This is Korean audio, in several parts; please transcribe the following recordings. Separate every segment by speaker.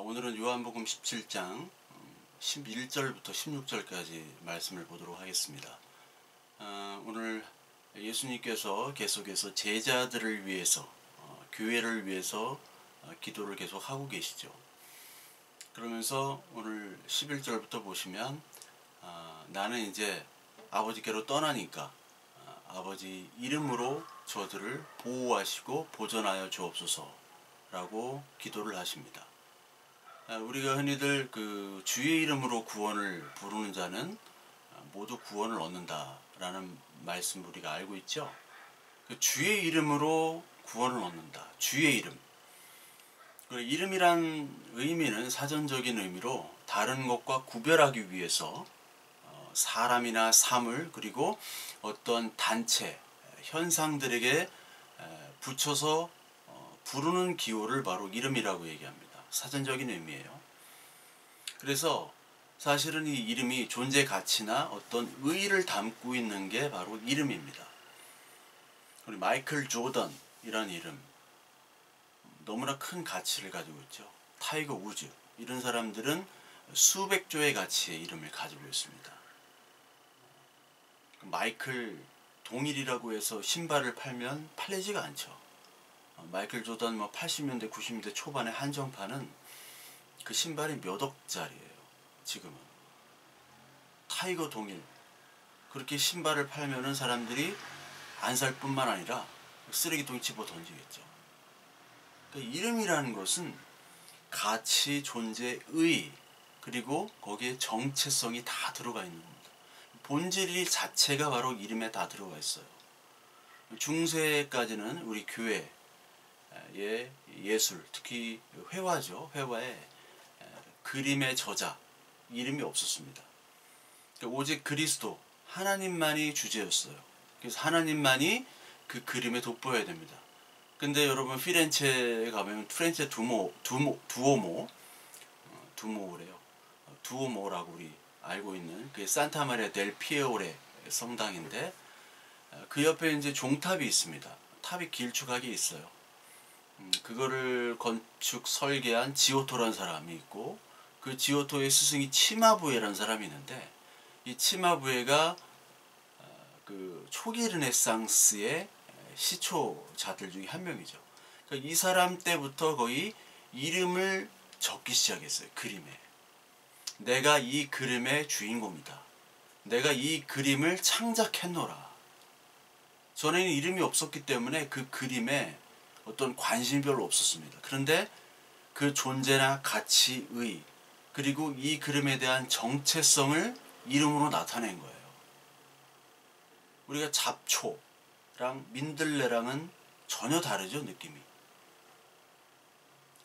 Speaker 1: 오늘은 요한복음 17장 11절부터 16절까지 말씀을 보도록 하겠습니다. 오늘 예수님께서 계속해서 제자들을 위해서 교회를 위해서 기도를 계속 하고 계시죠. 그러면서 오늘 11절부터 보시면 나는 이제 아버지께로 떠나니까 아버지 이름으로 저들을 보호하시고 보존하여 주옵소서 라고 기도를 하십니다. 우리가 흔히들 그 주의 이름으로 구원을 부르는 자는 모두 구원을 얻는다 라는 말씀을 우리가 알고 있죠. 그 주의 이름으로 구원을 얻는다. 주의 이름. 그 이름이란 의미는 사전적인 의미로 다른 것과 구별하기 위해서 사람이나 사물 그리고 어떤 단체, 현상들에게 붙여서 부르는 기호를 바로 이름이라고 얘기합니다. 사전적인 의미예요. 그래서 사실은 이 이름이 존재 가치나 어떤 의의를 담고 있는 게 바로 이름입니다. 우리 마이클 조던이라는 이름 너무나 큰 가치를 가지고 있죠. 타이거 우즈 이런 사람들은 수백 조의 가치의 이름을 가지고 있습니다. 마이클 동일이라고 해서 신발을 팔면 팔리지가 않죠. 마이클 조던 80년대 90년대 초반의 한정판은 그 신발이 몇 억짜리예요. 지금은 타이거 동일 그렇게 신발을 팔면은 사람들이 안 살 뿐만 아니라 쓰레기통에 집어 던지겠죠. 그러니까 이름이라는 것은 가치, 존재, 의 그리고 거기에 정체성이 다 들어가 있는 겁니다. 본질 자체가 바로 이름에 다 들어가 있어요. 중세까지는 우리 교회의 예술, 특히 회화죠. 회화에 그림의 저자, 이름이 없었습니다. 오직 그리스도, 하나님만이 주제였어요. 그래서 하나님만이 그 그림에 돋보여야 됩니다. 근데 여러분 피렌체에 가면 피렌체 두오모래요. 두오모라고 우리 알고 있는 그 산타 마리아 델 피에오레 성당인데 그 옆에 이제 종탑이 있습니다. 탑이 길쭉하게 있어요. 그거를 건축 설계한 지오토라는 사람이 있고 그 지오토의 스승이 치마부에라는 사람이 있는데 이 치마부에가 그 초기 르네상스의 시초자들 중에 한 명이죠. 그러니까 이 사람 때부터 거의 이름을 적기 시작했어요. 그림에. 내가 이 그림의 주인공이다. 내가 이 그림을 창작했노라. 전에는 이름이 없었기 때문에 그 그림에 어떤 관심이 별로 없었습니다. 그런데 그 존재나 가치, 의 그리고 이 그림에 대한 정체성을 이름으로 나타낸 거예요. 우리가 잡초랑 민들레랑은 전혀 다르죠, 느낌이.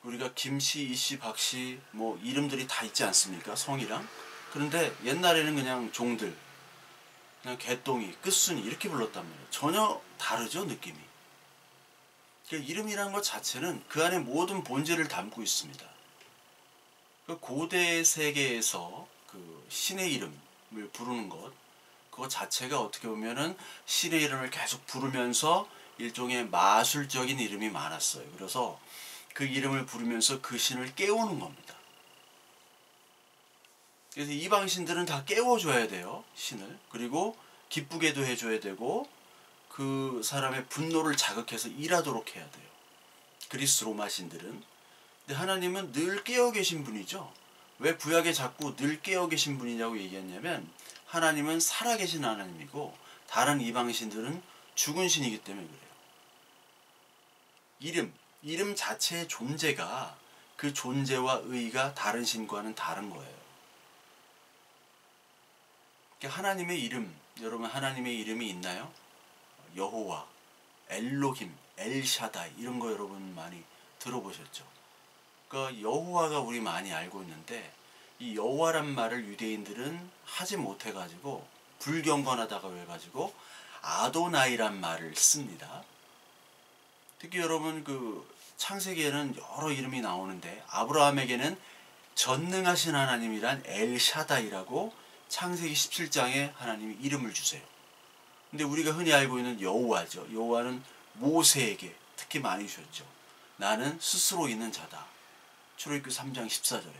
Speaker 1: 우리가 김씨, 이씨, 박씨 뭐 이름들이 다 있지 않습니까? 성이랑. 그런데 옛날에는 그냥 종들, 그냥 개똥이, 끝순이 이렇게 불렀단 말이에요. 전혀 다르죠, 느낌이. 이름이라는 것 자체는 그 안에 모든 본질을 담고 있습니다. 고대 세계에서 그 신의 이름을 부르는 것, 그것 자체가 어떻게 보면은 신의 이름을 계속 부르면서 일종의 마술적인 이름이 많았어요. 그래서 그 이름을 부르면서 그 신을 깨우는 겁니다. 그래서 이방신들은 다 깨워줘야 돼요, 신을. 그리고 기쁘게도 해줘야 되고 그 사람의 분노를 자극해서 일하도록 해야 돼요. 그리스 로마 신들은. 근데 하나님은 늘 깨어 계신 분이죠. 왜 구약에 자꾸 늘 깨어 계신 분이냐고 얘기했냐면 하나님은 살아계신 하나님이고 다른 이방 신들은 죽은 신이기 때문에 그래요. 이름 자체의 존재가 그 존재와 의의가 다른 신과는 다른 거예요. 하나님의 이름, 여러분 하나님의 이름이 있나요? 여호와, 엘로힘, 엘샤다이 이런 거 여러분 많이 들어보셨죠? 그러니까 여호와가 우리 많이 알고 있는데 이 여호와란 말을 유대인들은 하지 못해가지고 불경건하다고 해가지고 아도나이란 말을 씁니다. 특히 여러분 그 창세기에는 여러 이름이 나오는데 아브라함에게는 전능하신 하나님이란 엘샤다이라고 창세기 17장에 하나님이 이름을 주세요. 근데 우리가 흔히 알고 있는 여호와죠. 여호와는 모세에게 특히 많이 주셨죠. 나는 스스로 있는 자다. 출애굽기 3장 14절에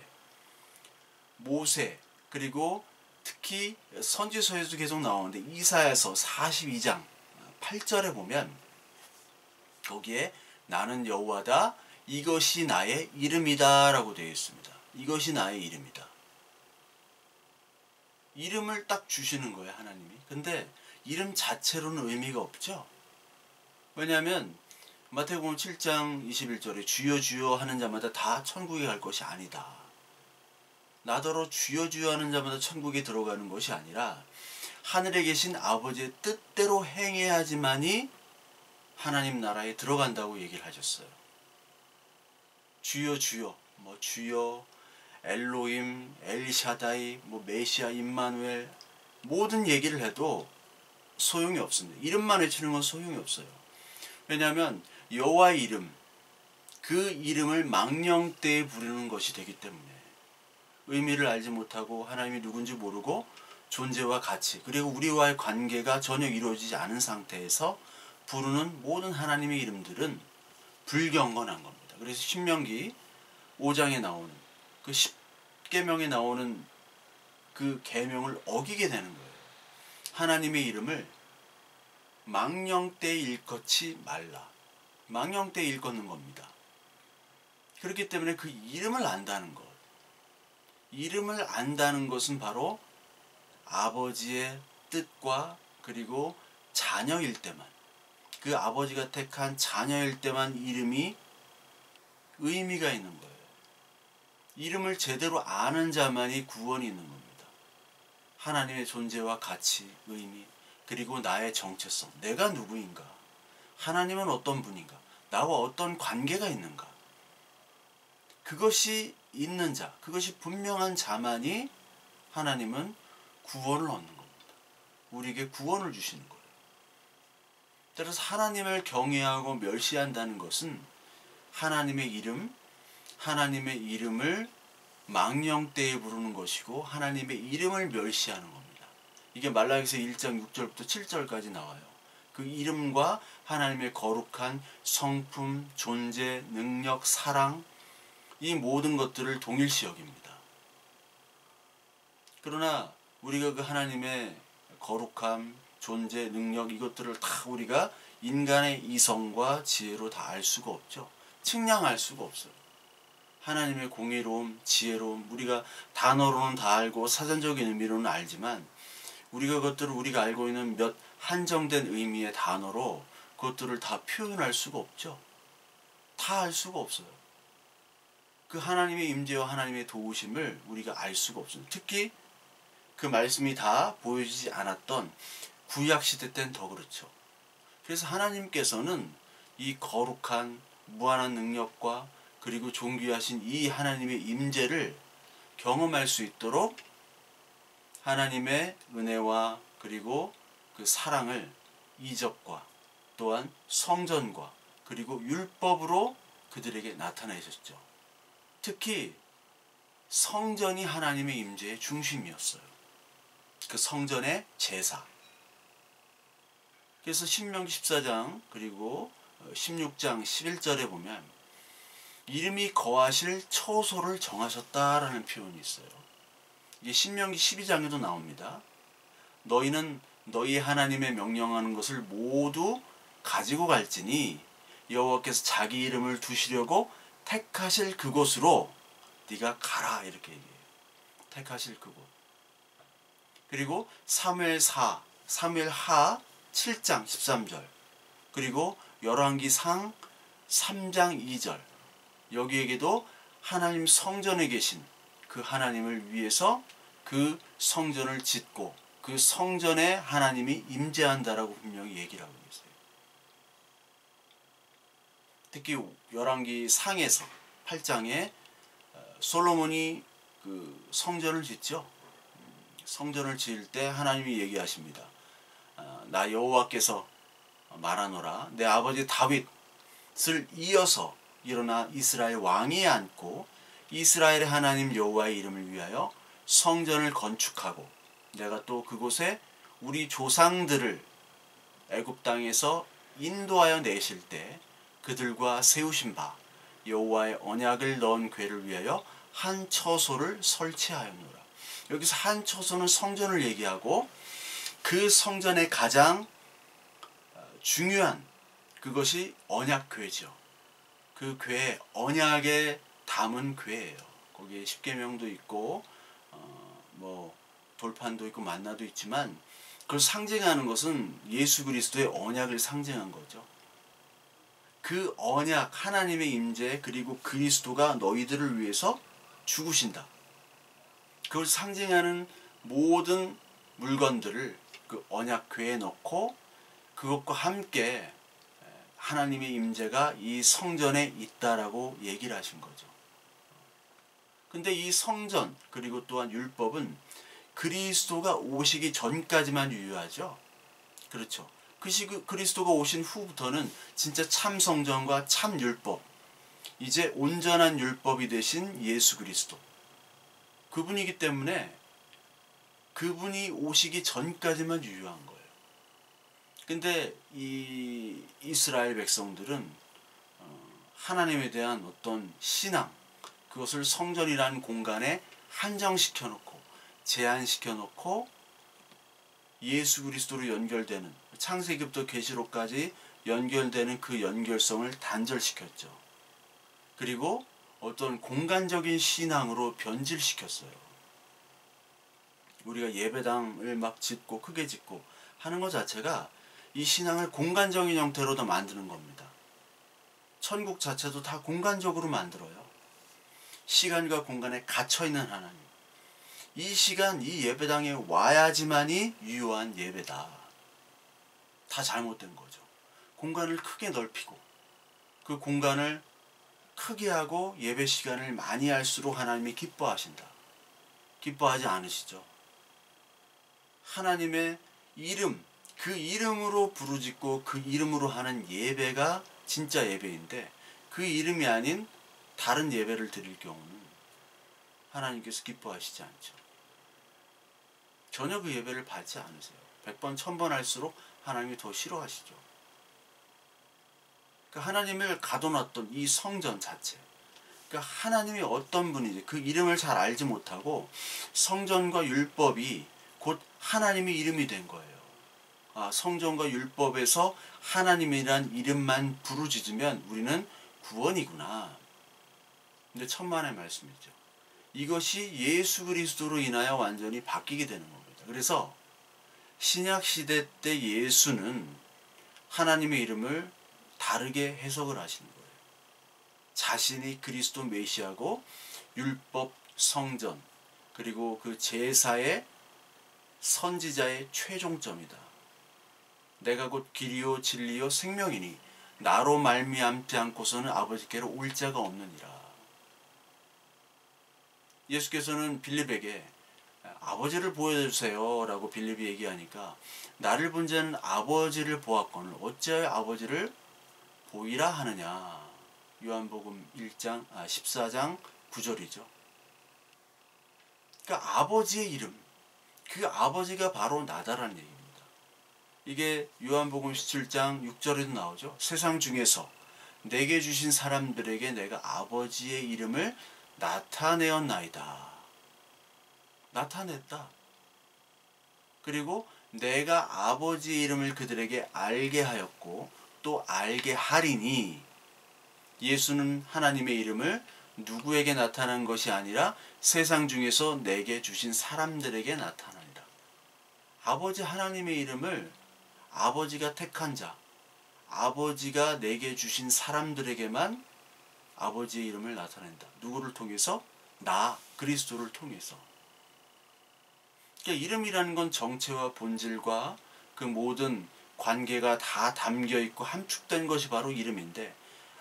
Speaker 1: 모세, 그리고 특히 선지서에도 계속 나오는데 이사야서 42장 8절에 보면 거기에 나는 여호와다 이것이 나의 이름이다 라고 되어 있습니다. 이것이 나의 이름이다. 이름을 딱 주시는 거예요, 하나님이. 근데 이름 자체로는 의미가 없죠. 왜냐하면 마태복음 7장 21절에 주여 주여 하는 자마다 다 천국에 갈 것이 아니다. 나더러 주여 주여 하는 자마다 천국에 들어가는 것이 아니라 하늘에 계신 아버지의 뜻대로 행해야지만이 하나님 나라에 들어간다고 얘기를 하셨어요. 주여 주여, 주여, 엘로임, 엘샤다이, 메시아, 임마누엘 모든 얘기를 해도 소용이 없습니다. 이름만 외치는 건 소용이 없어요. 왜냐하면 여호와의 이름, 그 이름을 망령되이 부르는 것이 되기 때문에 의미를 알지 못하고 하나님이 누군지 모르고 존재와 가치, 그리고 우리와의 관계가 전혀 이루어지지 않은 상태에서 부르는 모든 하나님의 이름들은 불경건한 겁니다. 그래서 신명기 5장에 나오는 그 10계명에 나오는 그 계명을 어기게 되는 거예요. 하나님의 이름을 망령되이 일컫지 말라. 망령되이 일컫는 겁니다. 그렇기 때문에 그 이름을 안다는 것, 이름을 안다는 것은 바로 아버지의 뜻과 그리고 자녀일 때만, 그 아버지가 택한 자녀일 때만 이름이 의미가 있는 거예요. 이름을 제대로 아는 자만이 구원이 있는 겁니다. 하나님의 존재와 가치, 의미, 그리고 나의 정체성, 내가 누구인가, 하나님은 어떤 분인가, 나와 어떤 관계가 있는가, 그것이 있는 자, 그것이 분명한 자만이 하나님은 구원을 얻는 겁니다. 우리에게 구원을 주시는 거예요. 따라서 하나님을 경외하고 멸시한다는 것은 하나님의 이름을 망령되이 부르는 것이고 하나님의 이름을 멸시하는 겁니다. 이게 말라기서 1장 6절부터 7절까지 나와요. 그 이름과 하나님의 거룩한 성품, 존재, 능력, 사랑, 이 모든 것들을 동일시 여깁니다. 그러나 우리가 그 하나님의 거룩함, 존재, 능력, 이것들을 다 우리가 인간의 이성과 지혜로 다 알 수가 없죠. 측량할 수가 없어요. 하나님의 공의로움, 지혜로움, 우리가 단어로는 다 알고 사전적인 의미로는 알지만 우리가 그것들을 우리가 알고 있는 몇 한정된 의미의 단어로 그것들을 다 표현할 수가 없죠. 다 알 수가 없어요. 그 하나님의 임재와 하나님의 도우심을 우리가 알 수가 없습니다. 특히 그 말씀이 다 보여지지 않았던 구약시대 때는 더 그렇죠. 그래서 하나님께서는 이 거룩한 무한한 능력과 그리고 존귀하신 이 하나님의 임재를 경험할 수 있도록 하나님의 은혜와 그리고 그 사랑을 이적과 또한 성전과 그리고 율법으로 그들에게 나타내셨죠. 특히 성전이 하나님의 임재의 중심이었어요. 그 성전의 제사. 그래서 신명기 14장 그리고 16장 11절에 보면 이름이 거하실 처소를 정하셨다라는 표현이 있어요. 이게 신명기 12장에도 나옵니다. 너희는 너희 하나님의 명령하는 것을 모두 가지고 갈지니 여호와께서 자기 이름을 두시려고 택하실 그곳으로 네가 가라, 이렇게 얘기해요. 택하실 그곳. 그리고 사무엘하 7장 13절, 그리고 열왕기상 3장 2절, 여기에게도 하나님 성전에 계신 그 하나님을 위해서 그 성전을 짓고 그 성전에 하나님이 임재한다라고 분명히 얘기를 하고 있어요. 특히 열왕기 상에서 8장에 솔로몬이 그 성전을 짓죠. 성전을 지을 때 하나님이 얘기하십니다. 나 여호와께서 말하노라, 내 아버지 다윗을 이어서 일어나 이스라엘 왕위에 앉고 이스라엘의 하나님 여호와의 이름을 위하여 성전을 건축하고 내가 또 그곳에 우리 조상들을 애굽 땅에서 인도하여 내실 때 그들과 세우신 바 여호와의 언약을 넣은 궤를 위하여 한 처소를 설치하였노라. 여기서 한 처소는 성전을 얘기하고 그 성전의 가장 중요한 그것이 언약궤죠. 그 궤, 언약에 담은 궤예요. 거기에 십계명도 있고 뭐 돌판도 있고 만나도 있지만 그걸 상징하는 것은 예수 그리스도의 언약을 상징한 거죠. 그 언약, 하나님의 임재, 그리고 그리스도가 너희들을 위해서 죽으신다. 그걸 상징하는 모든 물건들을 그 언약궤에 넣고 그것과 함께 하나님의 임재가 이 성전에 있다라고 얘기를 하신 거죠. 근데 이 성전 그리고 또한 율법은 그리스도가 오시기 전까지만 유효하죠. 그렇죠. 그리스도가 오신 후부터는 진짜 참 성전과 참 율법, 이제 온전한 율법이 되신 예수 그리스도, 그분이기 때문에 그분이 오시기 전까지만 유효한 거예요. 근데 이 이스라엘 백성들은 하나님에 대한 어떤 신앙, 그것을 성전이라는 공간에 한정시켜 놓고 제한시켜 놓고 예수 그리스도로 연결되는, 창세기부터 계시록까지 연결되는 그 연결성을 단절시켰죠. 그리고 어떤 공간적인 신앙으로 변질시켰어요. 우리가 예배당을 막 짓고 크게 짓고 하는 것 자체가 이 신앙을 공간적인 형태로 더 만드는 겁니다. 천국 자체도 다 공간적으로 만들어요. 시간과 공간에 갇혀있는 하나님. 이 시간, 이 예배당에 와야지만이 유효한 예배다. 다 잘못된 거죠. 공간을 크게 넓히고 그 공간을 크게 하고 예배 시간을 많이 할수록 하나님이 기뻐하신다. 기뻐하지 않으시죠? 하나님의 이름, 그 이름으로 부르짖고 그 이름으로 하는 예배가 진짜 예배인데 그 이름이 아닌 다른 예배를 드릴 경우는 하나님께서 기뻐하시지 않죠. 전혀 그 예배를 받지 않으세요. 100번, 1000번 할수록 하나님이 더 싫어하시죠. 그러니까 하나님을 가둬놨던 이 성전 자체, 그러니까 하나님이 어떤 분인지 그 이름을 잘 알지 못하고 성전과 율법이 곧 하나님의 이름이 된 거예요. 성전과 율법에서 하나님이란 이름만 부르짖으면 우리는 구원이구나. 근데 천만의 말씀이죠. 이것이 예수 그리스도로 인하여 완전히 바뀌게 되는 겁니다. 그래서 신약 시대 때 예수는 하나님의 이름을 다르게 해석을 하시는 거예요. 자신이 그리스도 메시아고 율법, 성전, 그리고 그 제사의 선지자의 최종점이다. 내가 곧 길이요 진리요 생명이니 나로 말미암지 않고서는 아버지께로 올 자가 없느니라. 예수께서는 빌립에게 아버지를 보여주세요 라고 빌립이 얘기하니까 나를 본 자는 아버지를 보았거늘 어찌하여 아버지를 보이라 하느냐. 요한복음 14장 9절이죠. 그러니까 아버지의 이름, 그 아버지가 바로 나다라는 얘기입니다. 이게 요한복음 17장 6절에도 나오죠. 세상 중에서 내게 주신 사람들에게 내가 아버지의 이름을 나타내었나이다. 나타냈다. 그리고 내가 아버지의 이름을 그들에게 알게 하였고 또 알게 하리니, 예수는 하나님의 이름을 누구에게 나타난 것이 아니라 세상 중에서 내게 주신 사람들에게 나타나니라. 아버지 하나님의 이름을 아버지가 택한 자, 아버지가 내게 주신 사람들에게만 아버지의 이름을 나타낸다. 누구를 통해서? 나, 그리스도를 통해서. 그러니까 이름이라는 건 정체와 본질과 그 모든 관계가 다 담겨있고 함축된 것이 바로 이름인데,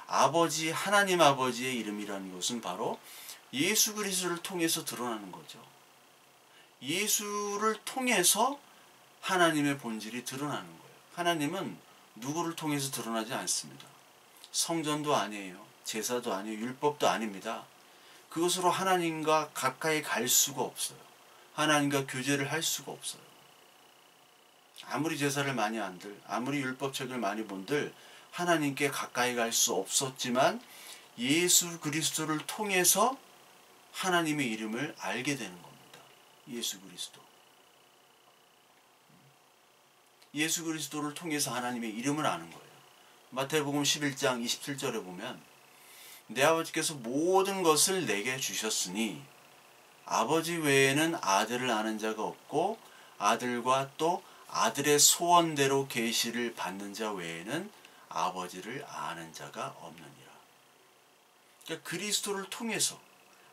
Speaker 1: 아버지, 하나님 아버지의 이름이라는 것은 바로 예수 그리스도를 통해서 드러나는 거죠. 예수를 통해서 하나님의 본질이 드러나는 거예요. 하나님은 누구를 통해서 드러나지 않습니다. 성전도 아니에요. 제사도 아니에요. 율법도 아닙니다. 그것으로 하나님과 가까이 갈 수가 없어요. 하나님과 교제를 할 수가 없어요. 아무리 제사를 많이 한들, 아무리 율법책을 많이 본들 하나님께 가까이 갈 수 없었지만 예수 그리스도를 통해서 하나님의 이름을 알게 되는 겁니다. 예수 그리스도. 예수 그리스도를 통해서 하나님의 이름을 아는 거예요. 마태복음 11장 27절에 보면 내 아버지께서 모든 것을 내게 주셨으니 아버지 외에는 아들을 아는 자가 없고 아들과 또 아들의 소원대로 계시를 받는 자 외에는 아버지를 아는 자가 없느니라. 그러니까 그리스도를 통해서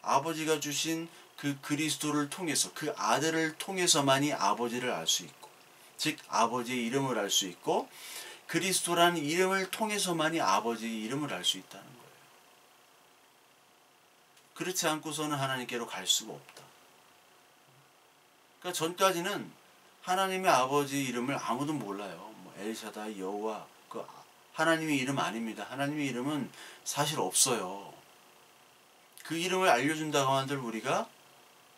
Speaker 1: 아버지가 주신 그 그리스도를 통해서 그 아들을 통해서만이 아버지를 알 수 있고 즉 아버지의 이름을 알 수 있고 그리스도라는 이름을 통해서만이 아버지의 이름을 알 수 있다는 거예요. 그렇지 않고서는 하나님께로 갈 수가 없다. 그러니까 전까지는 하나님의 아버지 이름을 아무도 몰라요. 뭐 엘샤다이, 여호와, 그 하나님의 이름 아닙니다. 하나님의 이름은 사실 없어요. 그 이름을 알려준다고 한들 우리가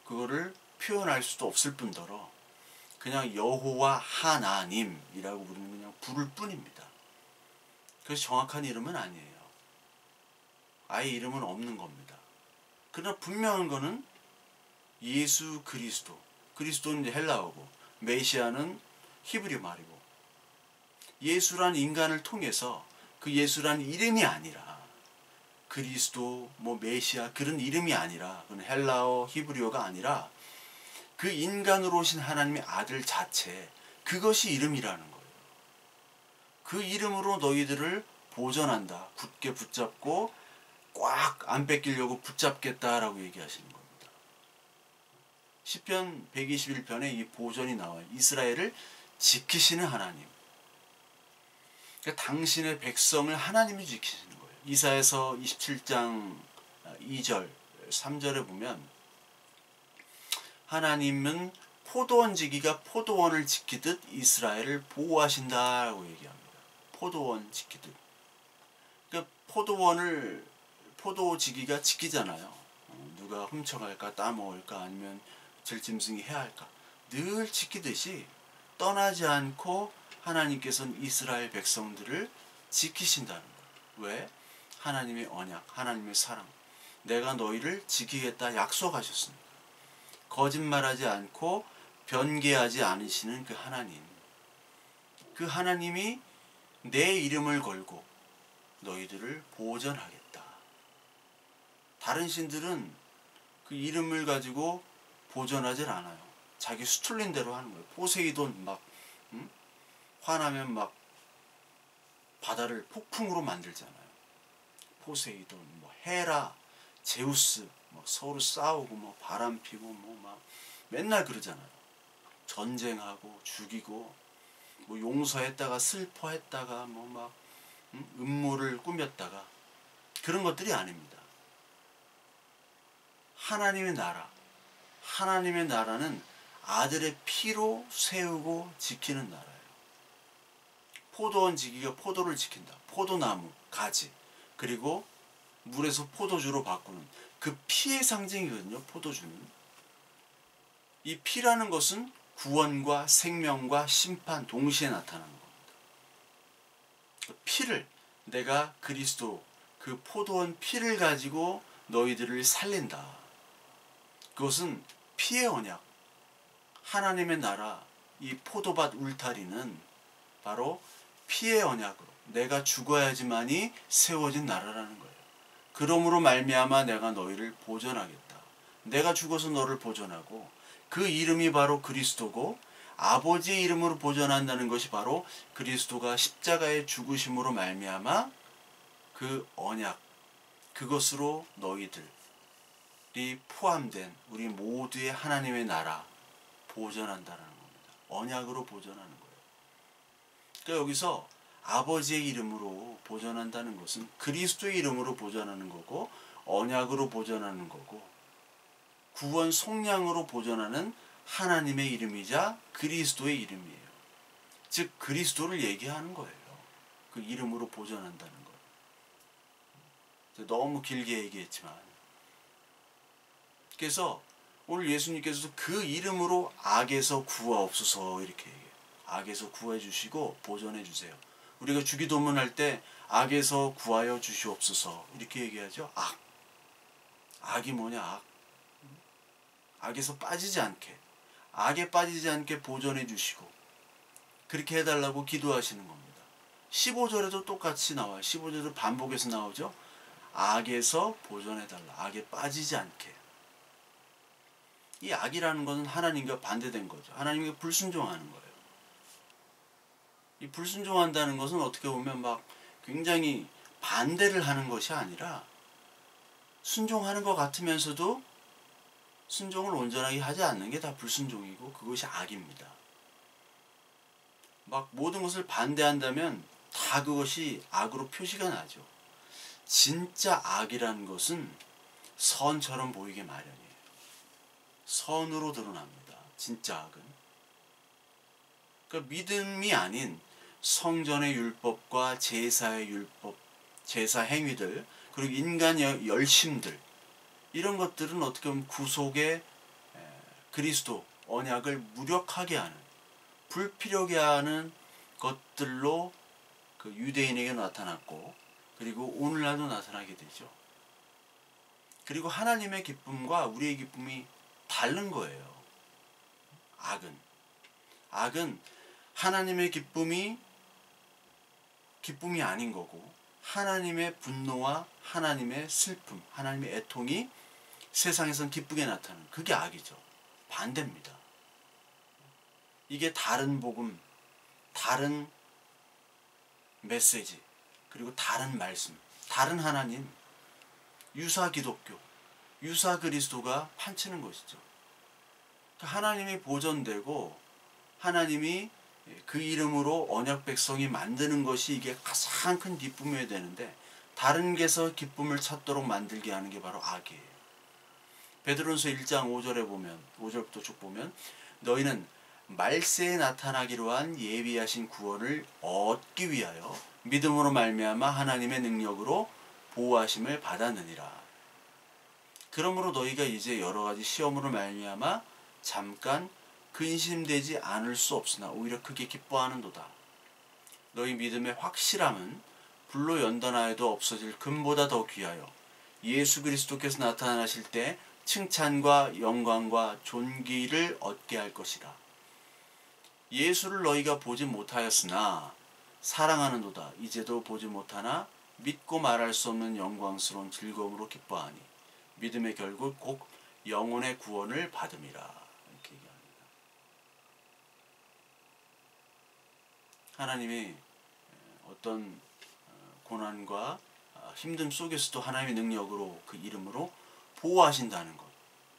Speaker 1: 그거를 표현할 수도 없을 뿐더러 그냥 여호와 하나님이라고 부르는 그냥 부를 뿐입니다. 그래서 정확한 이름은 아니에요. 아예 이름은 없는 겁니다. 그러나 분명한 거는 예수 그리스도, 그리스도는 이제 헬라어고 메시아는 히브리 말이고 예수란 인간을 통해서 그 예수란 이름이 아니라 그리스도, 뭐 메시아 그런 이름이 아니라 그건 헬라어, 히브리어가 아니라 그 인간으로 오신 하나님의 아들 자체 그것이 이름이라는 거예요. 그 이름으로 너희들을 보존한다. 굳게 붙잡고 꽉 안 뺏기려고 붙잡겠다라고 얘기하시는 겁니다. 시편 121편에 이 보존이 나와요. 이스라엘을 지키시는 하나님. 그러니까 당신의 백성을 하나님이 지키시는 거예요. 이사야서 27장 2절 3절에 보면 하나님은 포도원 지기가 포도원을 지키듯 이스라엘을 보호하신다라고 얘기합니다. 포도원 지키듯. 그러니까 포도 지기가 지키잖아요. 누가 훔쳐갈까 따먹을까 아니면 들짐승이 해야 할까 늘 지키듯이 떠나지 않고 하나님께서는 이스라엘 백성들을 지키신다는 거예요. 왜? 하나님의 언약, 하나님의 사랑. 내가 너희를 지키겠다 약속하셨습니다. 거짓말하지 않고 변개하지 않으시는 그 하나님. 그 하나님이 내 이름을 걸고 너희들을 보존하겠다. 다른 신들은 그 이름을 가지고 보존하질 않아요. 자기 수틀린 대로 하는 거예요. 포세이돈 막 화나면 막 바다를 폭풍으로 만들잖아요. 포세이돈, 뭐 헤라, 제우스, 뭐 서로 싸우고 뭐 바람 피고 뭐 막 맨날 그러잖아요. 전쟁하고 죽이고 뭐 용서했다가 슬퍼했다가 뭐 막 음모를 꾸몄다가 그런 것들이 아닙니다. 하나님의 나라, 하나님의 나라는 아들의 피로 세우고 지키는 나라예요. 포도원 지기가 포도를 지킨다. 포도나무, 가지, 그리고 물에서 포도주로 바꾸는 그 피의 상징이거든요. 포도주는. 이 피라는 것은 구원과 생명과 심판 동시에 나타나는 겁니다. 그 피를 내가 그리스도 그 포도원 피를 가지고 너희들을 살린다. 그것은 피의 언약. 하나님의 나라 이 포도밭 울타리는 바로 피의 언약으로 내가 죽어야지만이 세워진 나라라는 거예요. 그러므로 말미암아 내가 너희를 보존하겠다. 내가 죽어서 너를 보존하고 그 이름이 바로 그리스도고 아버지의 이름으로 보존한다는 것이 바로 그리스도가 십자가의 죽으심으로 말미암아 그 언약 그것으로 너희들이 포함된 우리 모두의 하나님의 나라 보존한다는 겁니다. 언약으로 보존하는 거예요. 그러니까 여기서 아버지의 이름으로 보존한다는 것은 그리스도의 이름으로 보존하는 거고 언약으로 보존하는 거고 구원 속량으로 보존하는 하나님의 이름이자 그리스도의 이름이에요. 즉 그리스도를 얘기하는 거예요. 그 이름으로 보존한다는 거예요. 너무 길게 얘기했지만 그래서 오늘 예수님께서도 그 이름으로 악에서 구하옵소서 이렇게 얘기해요. 악에서 구해 주시고 보존해 주세요. 우리가 주기도문할 때 악에서 구하여 주시옵소서 이렇게 얘기하죠. 악이 뭐냐? 악에서 빠지지 않게, 악에 빠지지 않게 보존해 주시고 그렇게 해달라고 기도하시는 겁니다. 15절에도 똑같이 나와요. 15절도 반복해서 나오죠. 악에서 보존해달라. 악에 빠지지 않게. 이 악이라는 것은 하나님과 반대된 거죠. 하나님께 불순종하는 거예요. 이 불순종한다는 것은 어떻게 보면 막 굉장히 반대를 하는 것이 아니라 순종하는 것 같으면서도 순종을 온전하게 하지 않는 게 다 불순종이고 그것이 악입니다. 막 모든 것을 반대한다면 다 그것이 악으로 표시가 나죠. 진짜 악이라는 것은 선처럼 보이게 마련이에요. 선으로 드러납니다. 진짜 악은. 그러니까 믿음이 아닌 성전의 율법과 제사의 율법, 제사 행위들, 그리고 인간 열심들, 이런 것들은 어떻게 보면 구속의 그리스도 언약을 무력하게 하는, 불필요하게 하는 것들로 그 유대인에게 나타났고, 그리고 오늘날도 나타나게 되죠. 그리고 하나님의 기쁨과 우리의 기쁨이 다른 거예요. 악은 하나님의 기쁨이 아닌 거고, 하나님의 분노와 하나님의 슬픔, 하나님의 애통이 세상에선 기쁘게 나타나는, 그게 악이죠. 반대입니다. 이게 다른 복음, 다른 메시지, 그리고 다른 말씀, 다른 하나님, 유사 기독교, 유사 그리스도가 판치는 것이죠. 하나님이 보존되고 하나님이 그 이름으로 언약 백성이 만드는 것이 이게 가장 큰 기쁨이어야 되는데, 다른 데서 기쁨을 찾도록 만들게 하는 게 바로 악이에요. 베드로전서 1장 5절에 보면, 5절부터 쭉 보면, 너희는 말세에 나타나기로 한 예비하신 구원을 얻기 위하여 믿음으로 말미암아 하나님의 능력으로 보호하심을 받았느니라. 그러므로 너희가 이제 여러 가지 시험으로 말미암아 잠깐 근심되지 않을 수 없으나 오히려 크게 기뻐하는도다. 너희 믿음의 확실함은 불로 연단하여도 없어질 금보다 더 귀하여 예수 그리스도께서 나타나실 때 칭찬과 영광과 존귀를 얻게 할 것이다. 예수를 너희가 보지 못하였으나 사랑하는도다. 이제도 보지 못하나 믿고 말할 수 없는 영광스러운 즐거움으로 기뻐하니 믿음의 결국 곧 영혼의 구원을 받음이라. 이렇게 얘기합니다. 하나님이 어떤 고난과 힘듦 속에서도 하나님의 능력으로, 그 이름으로 보호하신다는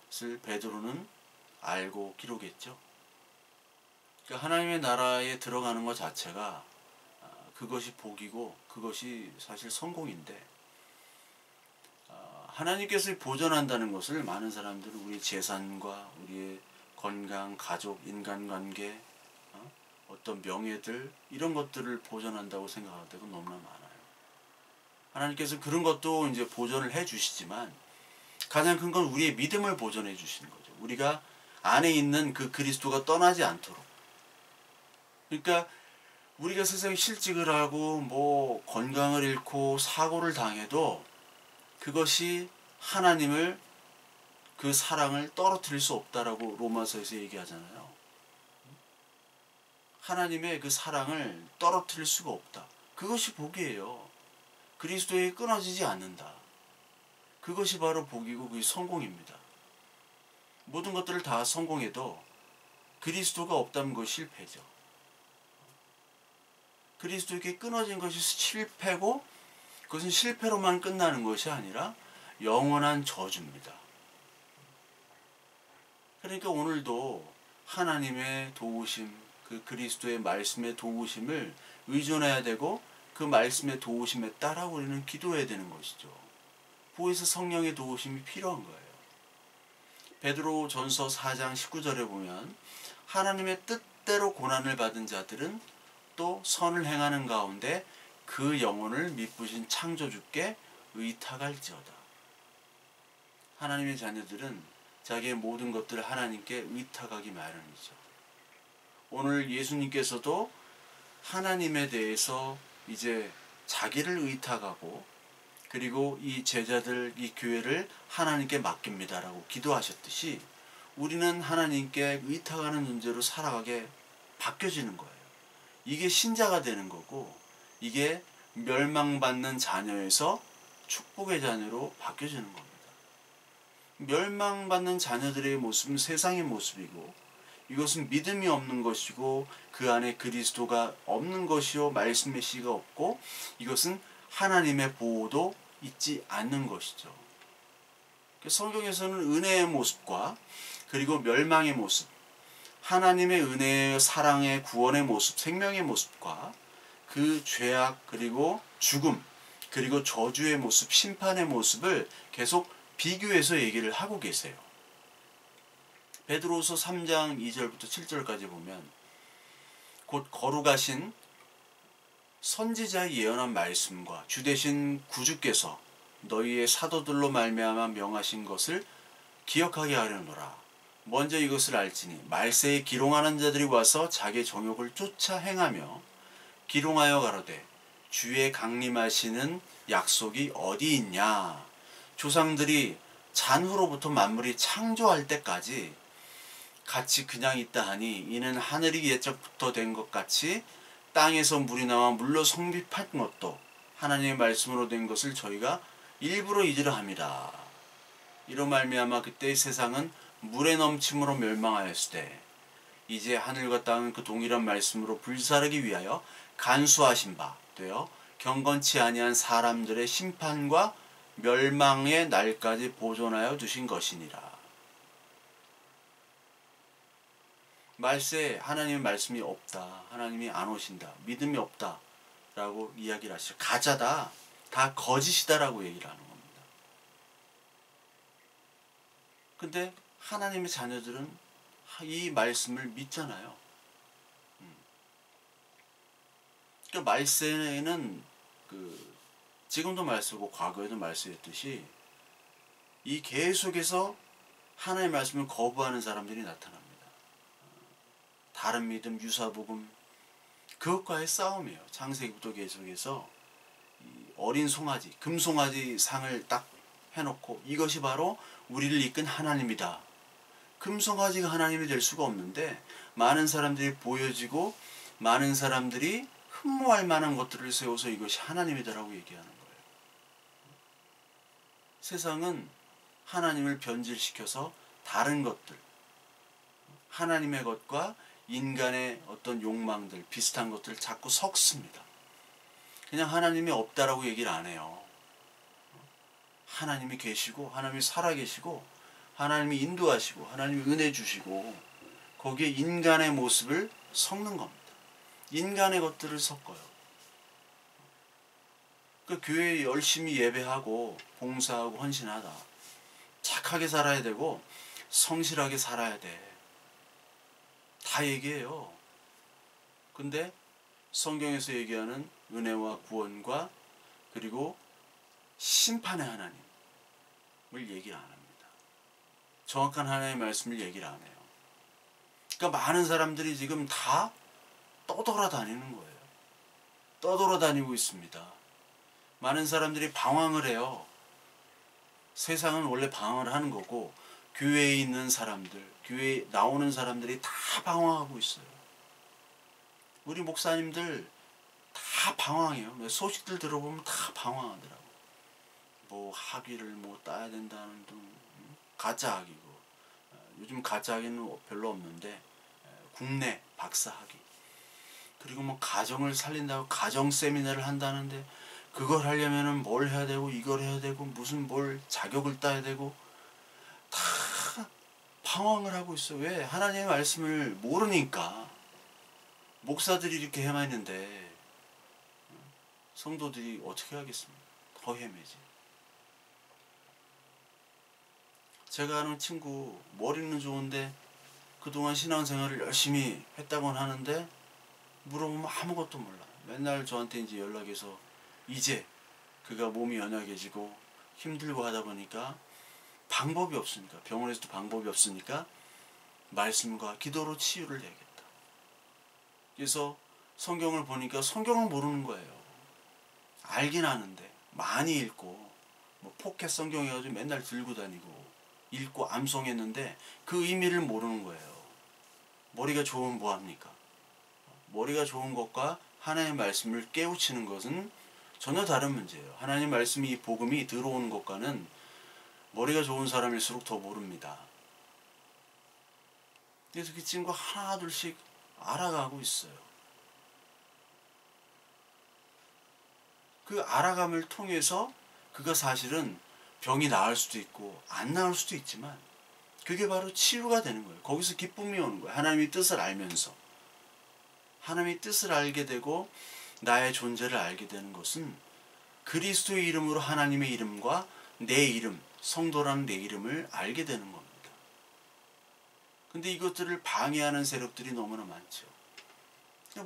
Speaker 1: 것을 베드로는 알고 기록했죠. 그러니까 하나님의 나라에 들어가는 것 자체가 그것이 복이고 그것이 사실 성공인데, 하나님께서 보존한다는 것을 많은 사람들은 우리의 재산과 우리의 건강, 가족, 인간관계, 어떤 명예들, 이런 것들을 보존한다고 생각할 때가 너무나 많아요. 하나님께서 그런 것도 이제 보존을 해 주시지만 가장 큰 건 우리의 믿음을 보존해 주시는 거죠. 우리가 안에 있는 그 그리스도가 떠나지 않도록. 그러니까 우리가 세상에 실직을 하고 뭐 건강을 잃고 사고를 당해도 그것이 하나님을, 그 사랑을 떨어뜨릴 수 없다라고 로마서에서 얘기하잖아요. 하나님의 그 사랑을 떨어뜨릴 수가 없다. 그것이 복이에요. 그리스도에 끊어지지 않는다. 그것이 바로 복이고 그게 성공입니다. 모든 것들을 다 성공해도 그리스도가 없다면 그것이 실패죠. 그리스도에게 끊어진 것이 실패고, 그것은 실패로만 끝나는 것이 아니라 영원한 저주입니다. 그러니까 오늘도 하나님의 도우심, 그 그리스도의 말씀의 도우심을 의존해야 되고, 그 말씀의 도우심에 따라 우리는 기도해야 되는 것이죠. 보혜사 성령의 도우심이 필요한 거예요. 베드로전서 4장 19절에 보면 하나님의 뜻대로 고난을 받은 자들은 또 선을 행하는 가운데 그 영혼을 미쁘신 창조주께 의탁할지어다. 하나님의 자녀들은 자기의 모든 것들을 하나님께 의탁하기 마련이죠. 오늘 예수님께서도 하나님에 대해서 이제 자기를 의탁하고 그리고 이 제자들, 이 교회를 하나님께 맡깁니다라고 기도하셨듯이 우리는 하나님께 의탁하는 존재로 살아가게 바뀌어지는 거예요. 이게 신자가 되는 거고, 이게 멸망받는 자녀에서 축복의 자녀로 바뀌어지는 겁니다. 멸망받는 자녀들의 모습은 세상의 모습이고, 이것은 믿음이 없는 것이고, 그 안에 그리스도가 없는 것이요 말씀 메시가 없고, 이것은 하나님의 보호도 있지 않는 것이죠. 성경에서는 은혜의 모습과 그리고 멸망의 모습, 하나님의 은혜의 사랑의 구원의 모습, 생명의 모습과 그 죄악 그리고 죽음 그리고 저주의 모습, 심판의 모습을 계속 비교해서 얘기를 하고 계세요. 베드로후서 3장 2절부터 7절까지 보면 곧 거룩하신 선지자의 예언한 말씀과 주되신 구주께서 너희의 사도들로 말미암아 명하신 것을 기억하게 하려노라. 먼저 이것을 알지니 말세에 기롱하는 자들이 와서 자기 정욕을 쫓아 행하며 기롱하여 가로되 주의 강림하시는 약속이 어디 있냐. 조상들이 잔후로부터 만물이 창조할 때까지 같이 그냥 있다 하니 이는 하늘이 예적부터 된 것 같이 땅에서 물이 나와 물로 성립한 것도 하나님의 말씀으로 된 것을 저희가 일부러 잊으려 합니다. 이로 말미암아 그때의 세상은 물의 넘침으로 멸망하였을 때 이제 하늘과 땅은 그 동일한 말씀으로 불사르기 위하여 간수하신 바 되어 경건치 아니한 사람들의 심판과 멸망의 날까지 보존하여 두신 것이니라. 말세에 하나님의 말씀이 없다, 하나님이 안 오신다, 믿음이 없다 라고 이야기를 하시죠. 가짜다, 다 거짓이다 라고 얘기를 하는 겁니다. 근데 하나님의 자녀들은 이 말씀을 믿잖아요. 그러니까 말세는 지금도 말쓰고 과거에도 말쓰였듯이 이 계속해서 하나님의 말씀을 거부하는 사람들이 나타납니다. 다른 믿음, 유사복음, 그것과의 싸움이에요. 창세기부터 계속해서 어린 송아지, 금송아지 상을 딱 해놓고 이것이 바로 우리를 이끈 하나님이다. 금송아지가 하나님이 될 수가 없는데 많은 사람들이 보여지고 많은 사람들이 흠모할 만한 것들을 세워서 이것이 하나님이다라고 얘기하는 거예요. 세상은 하나님을 변질시켜서 다른 것들, 하나님의 것과 인간의 어떤 욕망들, 비슷한 것들을 자꾸 섞습니다. 그냥 하나님이 없다라고 얘기를 안 해요. 하나님이 계시고 하나님이 살아계시고 하나님이 인도하시고 하나님이 은혜 주시고 거기에 인간의 모습을 섞는 겁니다. 인간의 것들을 섞어요. 그 교회에 열심히 예배하고 봉사하고 헌신하다. 착하게 살아야 되고 성실하게 살아야 돼. 다 얘기해요. 근데 성경에서 얘기하는 은혜와 구원과 그리고 심판의 하나님을 얘기 안 합니다. 정확한 하나님의 말씀을 얘기를 안 해요. 그러니까 많은 사람들이 지금 다 떠돌아다니는 거예요. 떠돌아다니고 있습니다. 많은 사람들이 방황을 해요. 세상은 원래 방황을 하는 거고 교회에 있는 사람들, 교회에 나오는 사람들이 다 방황하고 있어요. 우리 목사님들 다 방황해요. 소식들 들어보면 다 방황하더라고. 뭐 학위를 뭐 따야 된다는 등 가짜 학위고 요즘 가짜 학위는 별로 없는데 국내 박사 학위 그리고 뭐 가정을 살린다고 가정 세미나를 한다는데 그걸 하려면은 뭘 해야 되고 이걸 해야 되고 무슨 뭘 자격을 따야 되고 다 방황을 하고 있어. 왜? 하나님의 말씀을 모르니까. 목사들이 이렇게 헤매는데 성도들이 어떻게 하겠습니까? 더 헤매지. 제가 아는 친구 머리는 좋은데 그동안 신앙생활을 열심히 했다고는 하는데 물어보면 아무것도 몰라. 맨날 저한테 이제 연락해서 이제 그가 몸이 연약해지고 힘들고 하다 보니까 방법이 없으니까 병원에서도 방법이 없으니까 말씀과 기도로 치유를 해야겠다. 그래서 성경을 보니까 성경을 모르는 거예요. 알긴 아는데 많이 읽고 뭐 포켓 성경 해가지고 맨날 들고 다니고 읽고 암송했는데 그 의미를 모르는 거예요. 머리가 좋으면 뭐합니까? 머리가 좋은 것과 하나님의 말씀을 깨우치는 것은 전혀 다른 문제예요. 하나님 말씀이 이 복음이 들어오는 것과는 머리가 좋은 사람일수록 더 모릅니다. 그래서 그 친구가 하나 둘씩 알아가고 있어요. 그 알아감을 통해서 그가 사실은 병이 나을 수도 있고 안 나을 수도 있지만 그게 바로 치유가 되는 거예요. 거기서 기쁨이 오는 거예요. 하나님의 뜻을 알면서. 하나님의 뜻을 알게 되고 나의 존재를 알게 되는 것은 그리스도의 이름으로 하나님의 이름과 내 이름, 성도라는 내 이름을 알게 되는 겁니다. 근데 이것들을 방해하는 세력들이 너무나 많죠.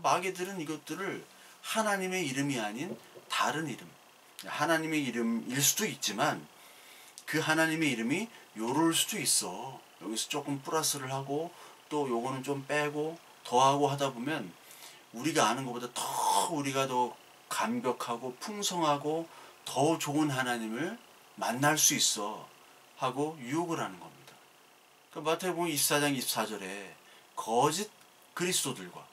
Speaker 1: 마귀들은 이것들을 하나님의 이름이 아닌 다른 이름, 하나님의 이름일 수도 있지만 그 하나님의 이름이 요럴 수도 있어. 여기서 조금 플러스를 하고 또 요거는 좀 빼고 더하고 하다 보면 우리가 아는 것보다 더 우리가 더 감격하고 풍성하고 더 좋은 하나님을 만날 수 있어 하고 유혹을 하는 겁니다. 그러니까 마태복음 24장 24절에 거짓 그리스도들과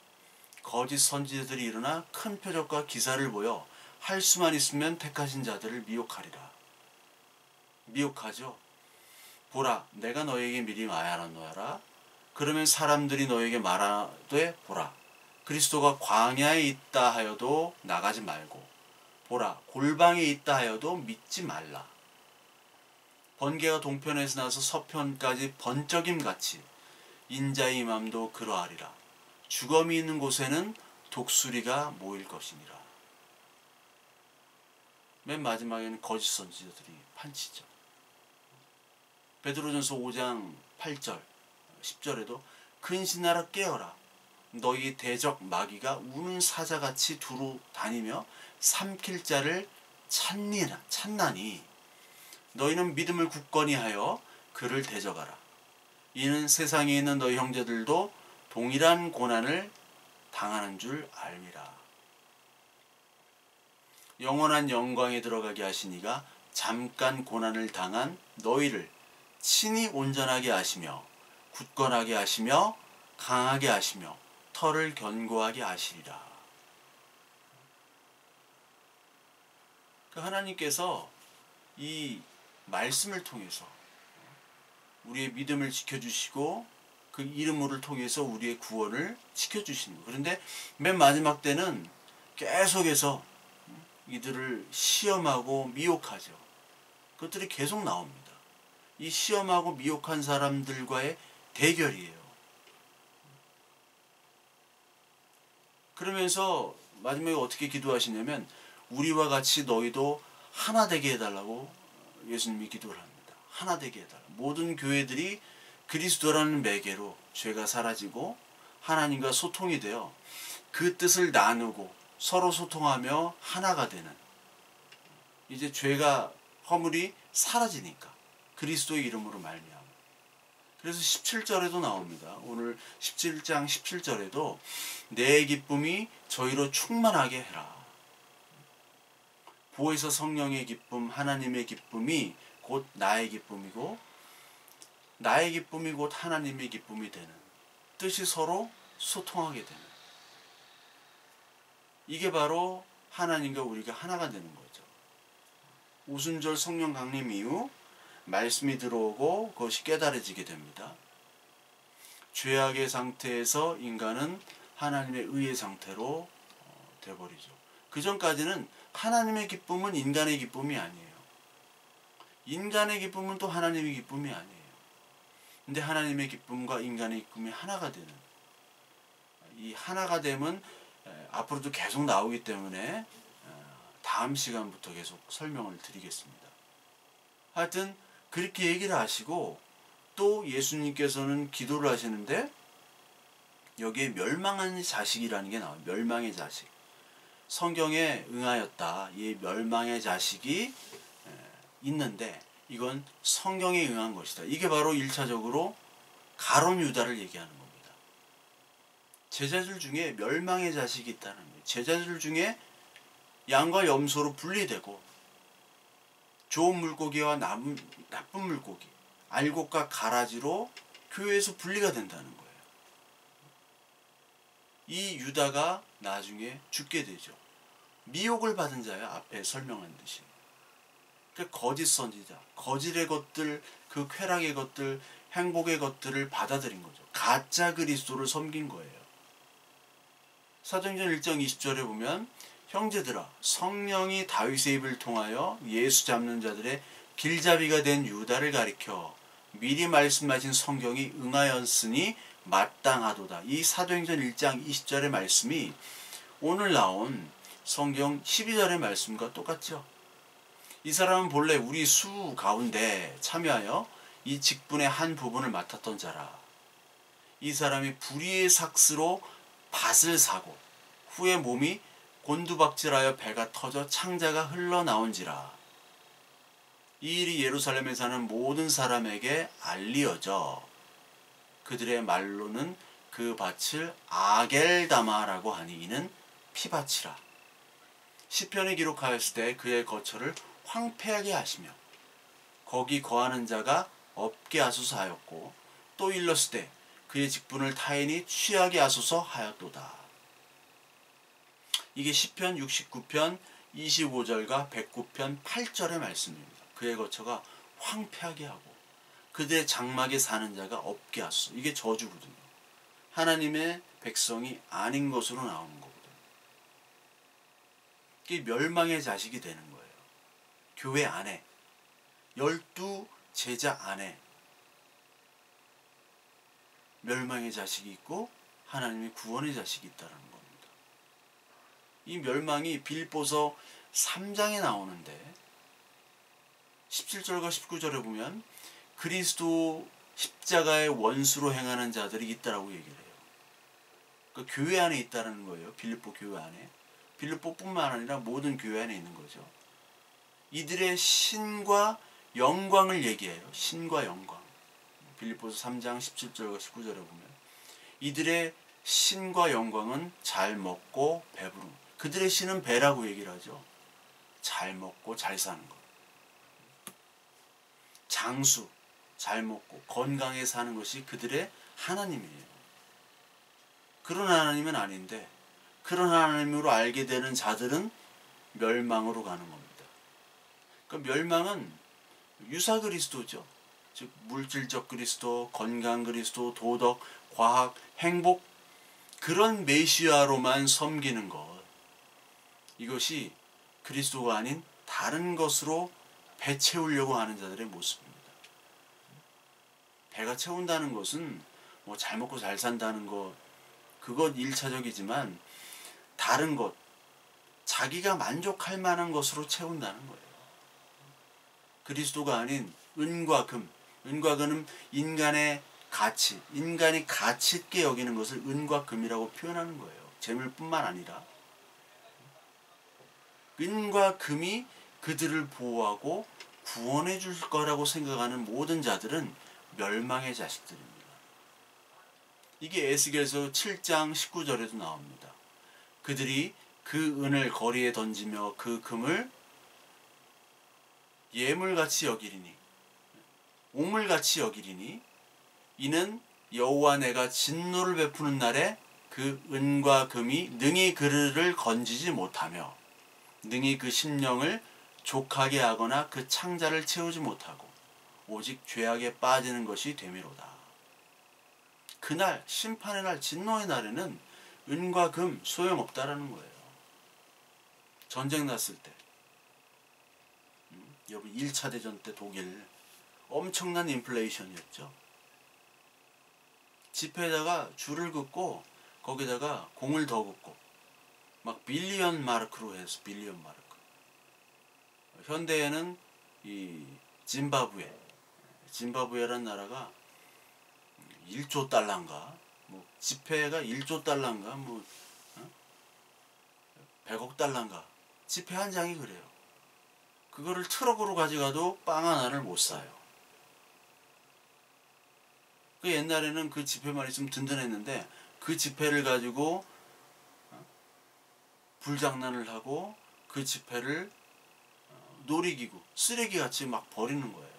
Speaker 1: 거짓 선지자들이 일어나 큰 표적과 기사를 보여 할 수만 있으면 택하신 자들을 미혹하리라. 미혹하죠. 보라, 내가 너에게 미리 말하노라. 그러면 사람들이 너에게 말하되 보라, 그리스도가 광야에 있다 하여도 나가지 말고 보라, 골방에 있다 하여도 믿지 말라. 번개가 동편에서 나서 서편까지 번쩍임같이 인자의 임함도 그러하리라. 주검이 있는 곳에는 독수리가 모일 것이니라. 맨 마지막에는 거짓 선지자들이 판치죠. 베드로전서 5장 8절 10절에도 근신하라 깨어라. 너희 대적 마귀가 우는 사자같이 두루 다니며 삼킬 자를 찾나니 너희는 믿음을 굳건히 하여 그를 대적하라. 이는 세상에 있는 너희 형제들도 동일한 고난을 당하는 줄 알미라. 영원한 영광에 들어가게 하시니가 잠깐 고난을 당한 너희를 친히 온전하게 하시며 굳건하게 하시며 강하게 하시며 털을 견고하게 하시리라. 하나님께서 이 말씀을 통해서 우리의 믿음을 지켜주시고 그 이름을 통해서 우리의 구원을 지켜주시는 거예요. 그런데 맨 마지막 때는 계속해서 이들을 시험하고 미혹하죠. 그것들이 계속 나옵니다. 이 시험하고 미혹한 사람들과의 대결이에요. 그러면서 마지막에 어떻게 기도하시냐면 우리와 같이 너희도 하나 되게 해달라고 예수님이 기도를 합니다. 하나 되게 해달라. 모든 교회들이 그리스도라는 매개로 죄가 사라지고 하나님과 소통이 되어 그 뜻을 나누고 서로 소통하며 하나가 되는, 이제 죄가 허물이 사라지니까 그리스도의 이름으로 말미암아. 그래서 17절에도 나옵니다. 오늘 17장 17절에도 내 기쁨이 저희로 충만하게 해라. 보혜사 성령의 기쁨, 하나님의 기쁨이 곧 나의 기쁨이고 나의 기쁨이 곧 하나님의 기쁨이 되는, 뜻이 서로 소통하게 되는, 이게 바로 하나님과 우리가 하나가 되는 거죠. 오순절 성령 강림 이후 말씀이 들어오고 그것이 깨달아지게 됩니다. 죄악의 상태에서 인간은 하나님의 의의 상태로 돼버리죠. 그 전까지는 하나님의 기쁨은 인간의 기쁨이 아니에요. 인간의 기쁨은 또 하나님의 기쁨이 아니에요. 근데 하나님의 기쁨과 인간의 기쁨이 하나가 되는, 이 하나가 되면 앞으로도 계속 나오기 때문에 다음 시간부터 계속 설명을 드리겠습니다. 하여튼 그렇게 얘기를 하시고 또 예수님께서는 기도를 하시는데 여기에 멸망한 자식이라는 게 나와요. 멸망의 자식. 성경에 응하였다. 이 멸망의 자식이 있는데 이건 성경에 응한 것이다. 이게 바로 1차적으로 가룟 유다를 얘기하는 겁니다. 제자들 중에 멸망의 자식이 있다는 거예요. 제자들 중에 양과 염소로 분리되고 좋은 물고기와 나쁜 물고기, 알곡과 가라지로 교회에서 분리가 된다는 거예요. 이 유다가 나중에 죽게 되죠. 미혹을 받은 자야, 앞에 설명한 듯이. 그 거짓 선지자, 거짓의 것들, 그 쾌락의 것들, 행복의 것들을 받아들인 거죠. 가짜 그리스도를 섬긴 거예요. 사도행전 1장 20절에 보면 형제들아 성령이 다윗의 입을 통하여 예수 잡는 자들의 길잡이가 된 유다를 가리켜 미리 말씀하신 성경이 응하였으니 마땅하도다. 이 사도행전 1장 20절의 말씀이 오늘 나온 성경 12절의 말씀과 똑같죠. 이 사람은 본래 우리 수 가운데 참여하여 이 직분의 한 부분을 맡았던 자라. 이 사람이 불의의 삭스로 밭을 사고 후에 몸이 곤두박질하여 배가 터져 창자가 흘러나온지라. 이 일이 예루살렘에 사는 모든 사람에게 알리어져 그들의 말로는 그 밭을 아겔다마라고 하니 이는 피밭이라. 시편에 기록하였을 때 그의 거처를 황폐하게 하시며 거기 거하는 자가 없게 하소서 하였고 또 일렀을 때 그의 직분을 타인이 취하게 하소서 하였도다. 이게 시편 69편 25절과 109편 8절의 말씀입니다. 그의 거처가 황폐하게 하고 그들의 장막에 사는 자가 없게 하소서. 이게 저주거든요. 하나님의 백성이 아닌 것으로 나오는 거거든요. 이게 멸망의 자식이 되는 거예요. 교회 안에 12 제자 안에 멸망의 자식이 있고 하나님의 구원의 자식이 있다는 겁니다. 이 멸망이 빌립보서 3장에 나오는데 17절과 19절에 보면 그리스도 십자가의 원수로 행하는 자들이 있다라고 얘기를 해요. 그러니까 교회 안에 있다는 거예요. 빌립보 교회 안에. 빌립보뿐만 아니라 모든 교회 안에 있는 거죠. 이들의 신과 영광을 얘기해요. 신과 영광. 빌립보서 3장 17절과 19절에 보면 이들의 신과 영광은 잘 먹고 배부름. 그들의 신은 배라고 얘기를 하죠. 잘 먹고 잘 사는 것. 장수, 잘 먹고 건강하게 사는 것이 그들의 하나님이에요. 그런 하나님은 아닌데 그런 하나님으로 알게 되는 자들은 멸망으로 가는 겁니다. 그러니까 멸망은 유사 그리스도죠. 즉 물질적 그리스도, 건강 그리스도, 도덕, 과학, 행복 그런 메시아로만 섬기는 것. 이것이 그리스도가 아닌 다른 것으로 배 채우려고 하는 자들의 모습입니다. 배가 채운다는 것은 뭐 잘 먹고 잘 산다는 것 그것 1차적이지만 다른 것 자기가 만족할 만한 것으로 채운다는 거예요. 그리스도가 아닌 은과 금. 은과 금은 인간의 가치, 인간이 가치 있게 여기는 것을 은과 금이라고 표현하는 거예요. 재물뿐만 아니라 은과 금이 그들을 보호하고 구원해 줄 거라고 생각하는 모든 자들은 멸망의 자식들입니다. 이게 에스겔서 7장 19절에도 나옵니다. 그들이 그 은을 거리에 던지며 그 금을 예물같이 여기리니 오물같이 여기리니 이는 여호와 내가 진노를 베푸는 날에 그 은과 금이 능히 그를 건지지 못하며 능히 그 심령을 족하게 하거나 그 창자를 채우지 못하고 오직 죄악에 빠지는 것이 되미로다. 그날 심판의 날 진노의 날에는 은과 금 소용없다라는 거예요. 전쟁 났을 때 여기 1차 대전 때 독일 엄청난 인플레이션이었죠. 지폐에다가 줄을 긋고 거기다가 공을 더 긋고 막 빌리언 마르크로 해서 빌리언 마르크. 현대에는 이 짐바브웨라는 나라가 1조 달러인가 뭐 지폐가 1조 달러인가 뭐 100억 달러인가 지폐 한 장이 그래요. 그거를 트럭으로 가져가도 빵 하나를 못 사요. 그 옛날에는 그 지폐만 있으면 든든했는데 그 지폐를 가지고 불장난을 하고 그 지폐를 놀이기구, 쓰레기같이 막 버리는 거예요.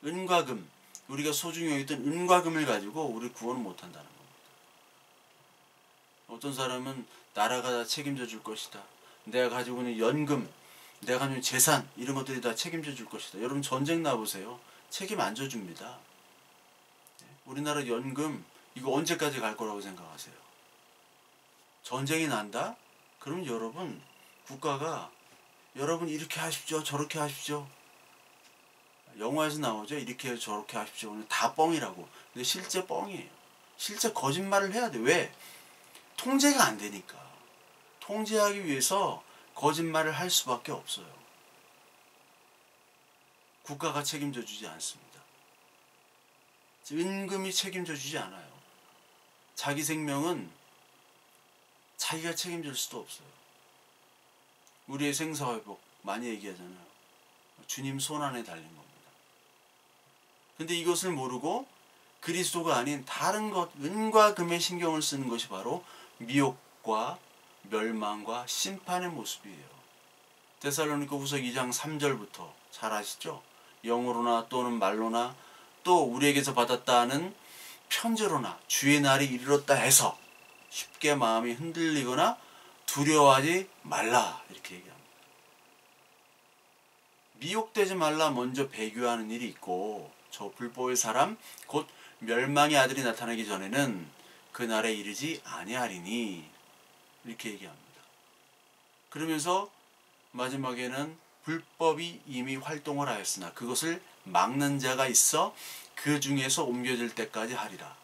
Speaker 1: 은과 금, 우리가 소중히 여기던 은과 금을 가지고 우리 구원을 못한다는 겁니다. 어떤 사람은 나라가 다 책임져 줄 것이다. 내가 가지고 있는 연금, 내가 가지고 있는 재산, 이런 것들이 다 책임져 줄 것이다. 여러분 전쟁 나보세요. 책임 안 져줍니다. 우리나라 연금 이거 언제까지 갈 거라고 생각하세요? 전쟁이 난다? 그럼 여러분 국가가 여러분 이렇게 하십시오, 저렇게 하십시오. 영화에서 나오죠. 이렇게 해서 저렇게 하십시오. 다 뻥이라고. 근데 실제 뻥이에요. 실제 거짓말을 해야 돼. 왜? 통제가 안 되니까. 통제하기 위해서 거짓말을 할 수밖에 없어요. 국가가 책임져 주지 않습니다. 은금이 책임져 주지 않아요. 자기 생명은 자기가 책임질 수도 없어요. 우리의 생사회복 많이 얘기하잖아요. 주님 손안에 달린 겁니다. 근데 이것을 모르고 그리스도가 아닌 다른 것, 은과 금에 신경을 쓰는 것이 바로 미혹과 멸망과 심판의 모습이에요. 데살로니가후서 2장 3절부터 잘 아시죠? 영으로나 또는 말로나 또 우리에게서 받았다는 편지로나 주의 날이 이르렀다 해서 쉽게 마음이 흔들리거나 두려워하지 말라, 이렇게 얘기합니다. 미혹되지 말라 먼저 배교하는 일이 있고, 저 불법의 사람 곧 멸망의 아들이 나타나기 전에는 그 날에 이르지 아니하리니, 이렇게 얘기합니다. 그러면서 마지막에는 불법이 이미 활동을 하였으나 그것을 막는 자가 있어 그 중에서 옮겨질 때까지 하리라.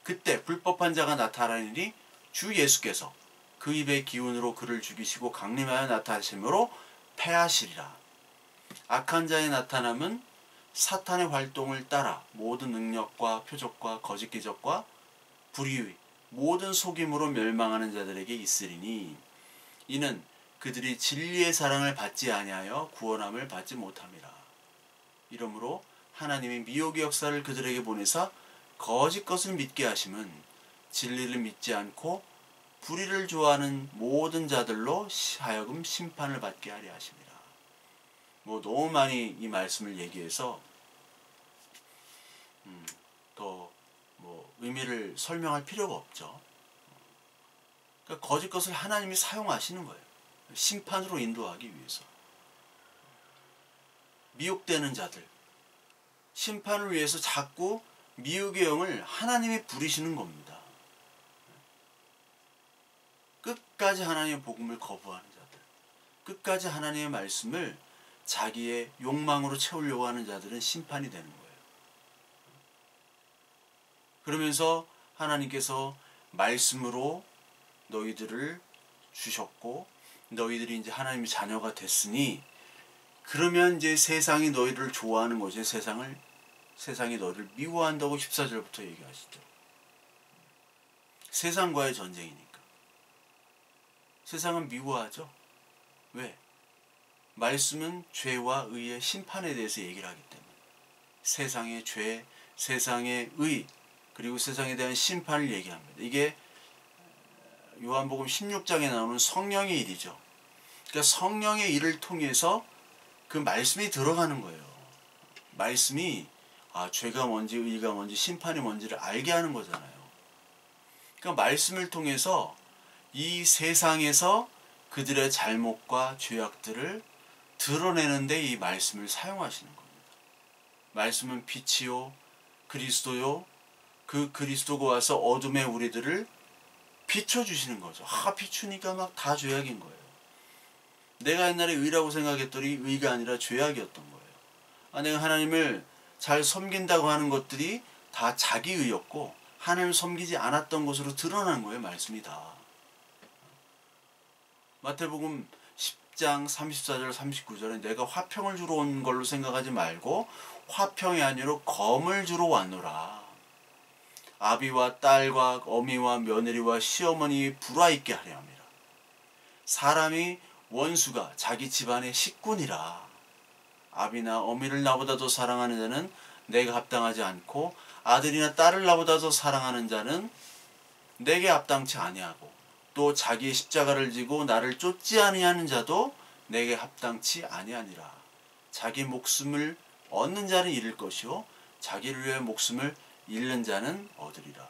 Speaker 1: 그때 불법한 자가 나타나리니 주 예수께서 그 입의 기운으로 그를 죽이시고 강림하여 나타나심으로 패하시리라. 악한 자의 나타남은 사탄의 활동을 따라 모든 능력과 표적과 거짓 기적과 불의의 모든 속임으로 멸망하는 자들에게 있으리니 이는 그들이 진리의 사랑을 받지 아니하여 구원함을 받지 못함이라. 이러므로 하나님이 미혹의 역사를 그들에게 보내사 거짓 것을 믿게 하심은 진리를 믿지 않고 불의를 좋아하는 모든 자들로 하여금 심판을 받게 하려 하심이라. 너무 많이 이 말씀을 얘기해서 더 의미를 설명할 필요가 없죠. 그러니까 거짓 것을 하나님이 사용하시는 거예요. 심판으로 인도하기 위해서. 미혹되는 자들, 심판을 위해서 자꾸 미혹의 영을 하나님이 부리시는 겁니다. 끝까지 하나님의 복음을 거부하는 자들, 끝까지 하나님의 말씀을 자기의 욕망으로 채우려고 하는 자들은 심판이 되는 거예요. 그러면서 하나님께서 말씀으로 너희들을 주셨고 너희들이 이제 하나님의 자녀가 됐으니 그러면 이제 세상이 너희를 좋아하는 것이 세상이 너희를 미워한다고 14절부터 얘기하시죠. 세상과의 전쟁이니까. 세상은 미워하죠. 왜? 말씀은 죄와 의의 심판에 대해서 얘기를 하기 때문에 세상의 죄, 세상의 의, 그리고 세상에 대한 심판을 얘기합니다. 이게 요한복음 16장에 나오는 성령의 일이죠. 그러니까 성령의 일을 통해서 그 말씀이 들어가는 거예요. 말씀이 죄가 뭔지 의가 뭔지 심판이 뭔지를 알게 하는 거잖아요. 그러니까 말씀을 통해서 이 세상에서 그들의 잘못과 죄악들을 드러내는데 이 말씀을 사용하시는 겁니다. 말씀은 빛이요 그리스도요, 그 그리스도가 와서 어둠의 우리들을 비춰주시는 거죠. 비추니까 막 다 죄악인 거예요. 내가 옛날에 의라고 생각했더니 의가 아니라 죄악이었던 거예요. 내가 하나님을 잘 섬긴다고 하는 것들이 다 자기 의였고 하나님을 섬기지 않았던 것으로 드러난 거예요. 말씀이 다. 마태복음 10장 34절 39절에 내가 화평을 주러 온 걸로 생각하지 말고 화평이 아니라 검을 주러 왔노라. 아비와 딸과 어미와 며느리와 시어머니 불화있게 하려 함이라. 사람이 원수가 자기 집안의 식군이라. 아비나 어미를 나보다 더 사랑하는 자는 내가 합당하지 않고 아들이나 딸을 나보다 더 사랑하는 자는 내게 합당치 아니하고 또 자기의 십자가를 지고 나를 쫓지 아니하는 자도 내게 합당치 아니하니라. 자기 목숨을 얻는 자는 잃을 것이요 자기를 위해 목숨을 잃는 자는 얻으리라.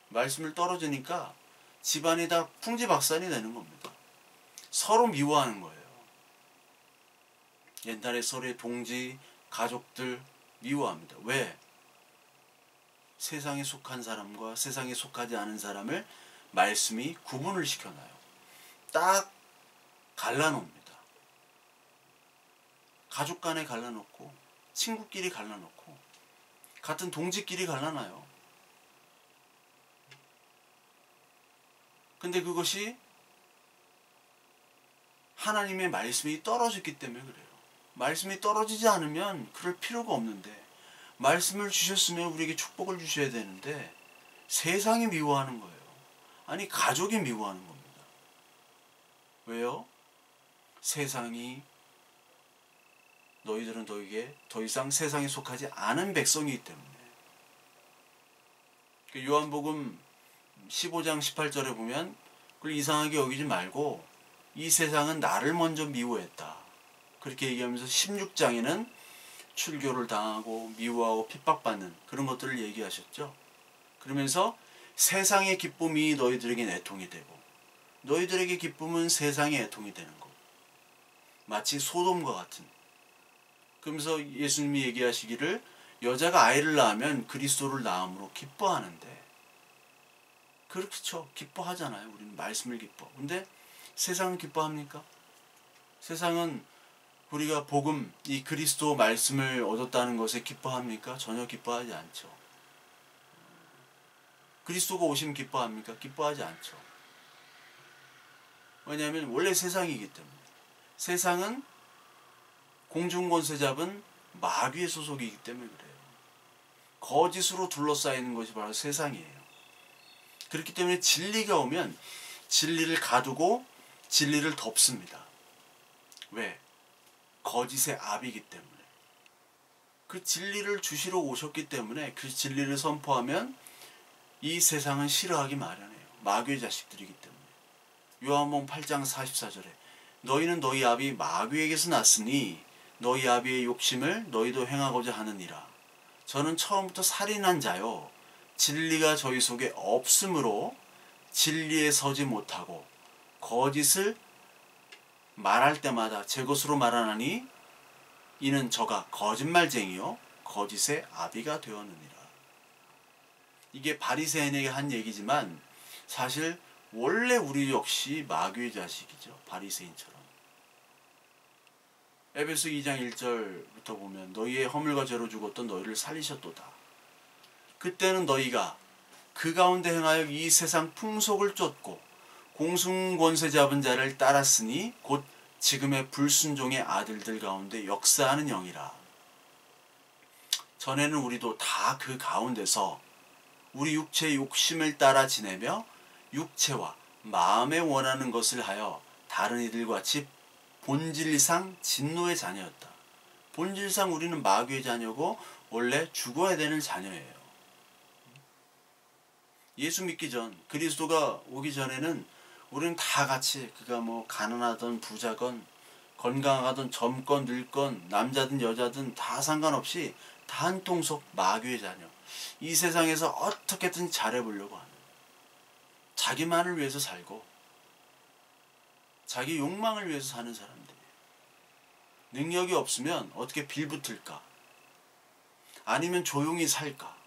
Speaker 1: 말씀을 떨어지니까 집안이 다 풍지박산이 되는 겁니다. 서로 미워하는 거예요. 옛날에 서로의 동지, 가족들 미워합니다. 왜? 세상에 속한 사람과 세상에 속하지 않은 사람을 말씀이 구분을 시켜놔요. 딱 갈라놓습니다. 가족 간에 갈라놓고 친구끼리 갈라놓고 같은 동지끼리 갈라놔요. 근데 그것이 하나님의 말씀이 떨어졌기 때문에 그래요. 말씀이 떨어지지 않으면 그럴 필요가 없는데, 말씀을 주셨으면 우리에게 축복을 주셔야 되는데 세상이 미워하는 거예요. 아니, 가족이 미워하는 겁니다. 왜요? 세상이, 너희들은 너에게 더 이상 세상에 속하지 않은 백성이기 때문에. 요한복음 15장 18절에 보면 그걸 이상하게 여기지 말고 이 세상은 나를 먼저 미워했다, 그렇게 얘기하면서 16장에는 출교를 당하고 미워하고 핍박받는 그런 것들을 얘기하셨죠. 그러면서 세상의 기쁨이 너희들에게 애통이 되고 너희들에게 기쁨은 세상의 애통이 되는 거, 마치 소돔과 같은. 그러면서 예수님이 얘기하시기를 여자가 아이를 낳으면 그리스도를 낳음으로 기뻐하는데, 그렇죠. 기뻐하잖아요. 우리는 말씀을 기뻐. 근데 세상은 기뻐합니까? 세상은 우리가 복음, 이 그리스도 말씀을 얻었다는 것에 기뻐합니까? 전혀 기뻐하지 않죠. 그리스도가 오시면 기뻐합니까? 기뻐하지 않죠. 왜냐하면 원래 세상이기 때문에. 세상은 공중권세 잡은 마귀의 소속이기 때문에 그래요. 거짓으로 둘러싸이는 것이 바로 세상이에요. 그렇기 때문에 진리가 오면 진리를 가두고 진리를 덮습니다. 왜? 거짓의 압이기 때문에. 그 진리를 주시러 오셨기 때문에 그 진리를 선포하면 이 세상은 싫어하기 마련해요. 마귀의 자식들이기 때문에. 요한복음 8장 44절에 너희는 너희 아비 마귀에게서 났으니 너희 아비의 욕심을 너희도 행하고자 하느니라. 저는 처음부터 살인한 자요 진리가 저희 속에 없으므로 진리에 서지 못하고 거짓을 말할 때마다 제 것으로 말하나니 이는 저가 거짓말쟁이요 거짓의 아비가 되었느니라. 이게 바리새인에게 한 얘기지만 사실 원래 우리 역시 마귀의 자식이죠. 바리새인처럼. 에베소 2장 1절부터 보면 너희의 허물과 죄로 죽었던 너희를 살리셨도다. 그때는 너희가 그 가운데 행하여 이 세상 풍속을 쫓고 공중권세 잡은 자를 따랐으니 곧 지금의 불순종의 아들들 가운데 역사하는 영이라. 전에는 우리도 다 그 가운데서 우리 육체의 욕심을 따라 지내며 육체와 마음에 원하는 것을 하여 다른 이들과 같이 본질상 진노의 자녀였다. 본질상 우리는 마귀의 자녀고 원래 죽어야 되는 자녀예요. 예수 믿기 전, 그리스도가 오기 전에는 우리는 다 같이, 그가 뭐 가난하던 부자건 건강하던 젊건 늙건 남자든 여자든 다 상관없이 다 한 통속 마귀의 자녀. 이 세상에서 어떻게든 잘해보려고 하는, 자기만을 위해서 살고 자기 욕망을 위해서 사는 사람들이에요. 능력이 없으면 어떻게 빌붙을까? 아니면 조용히 살까?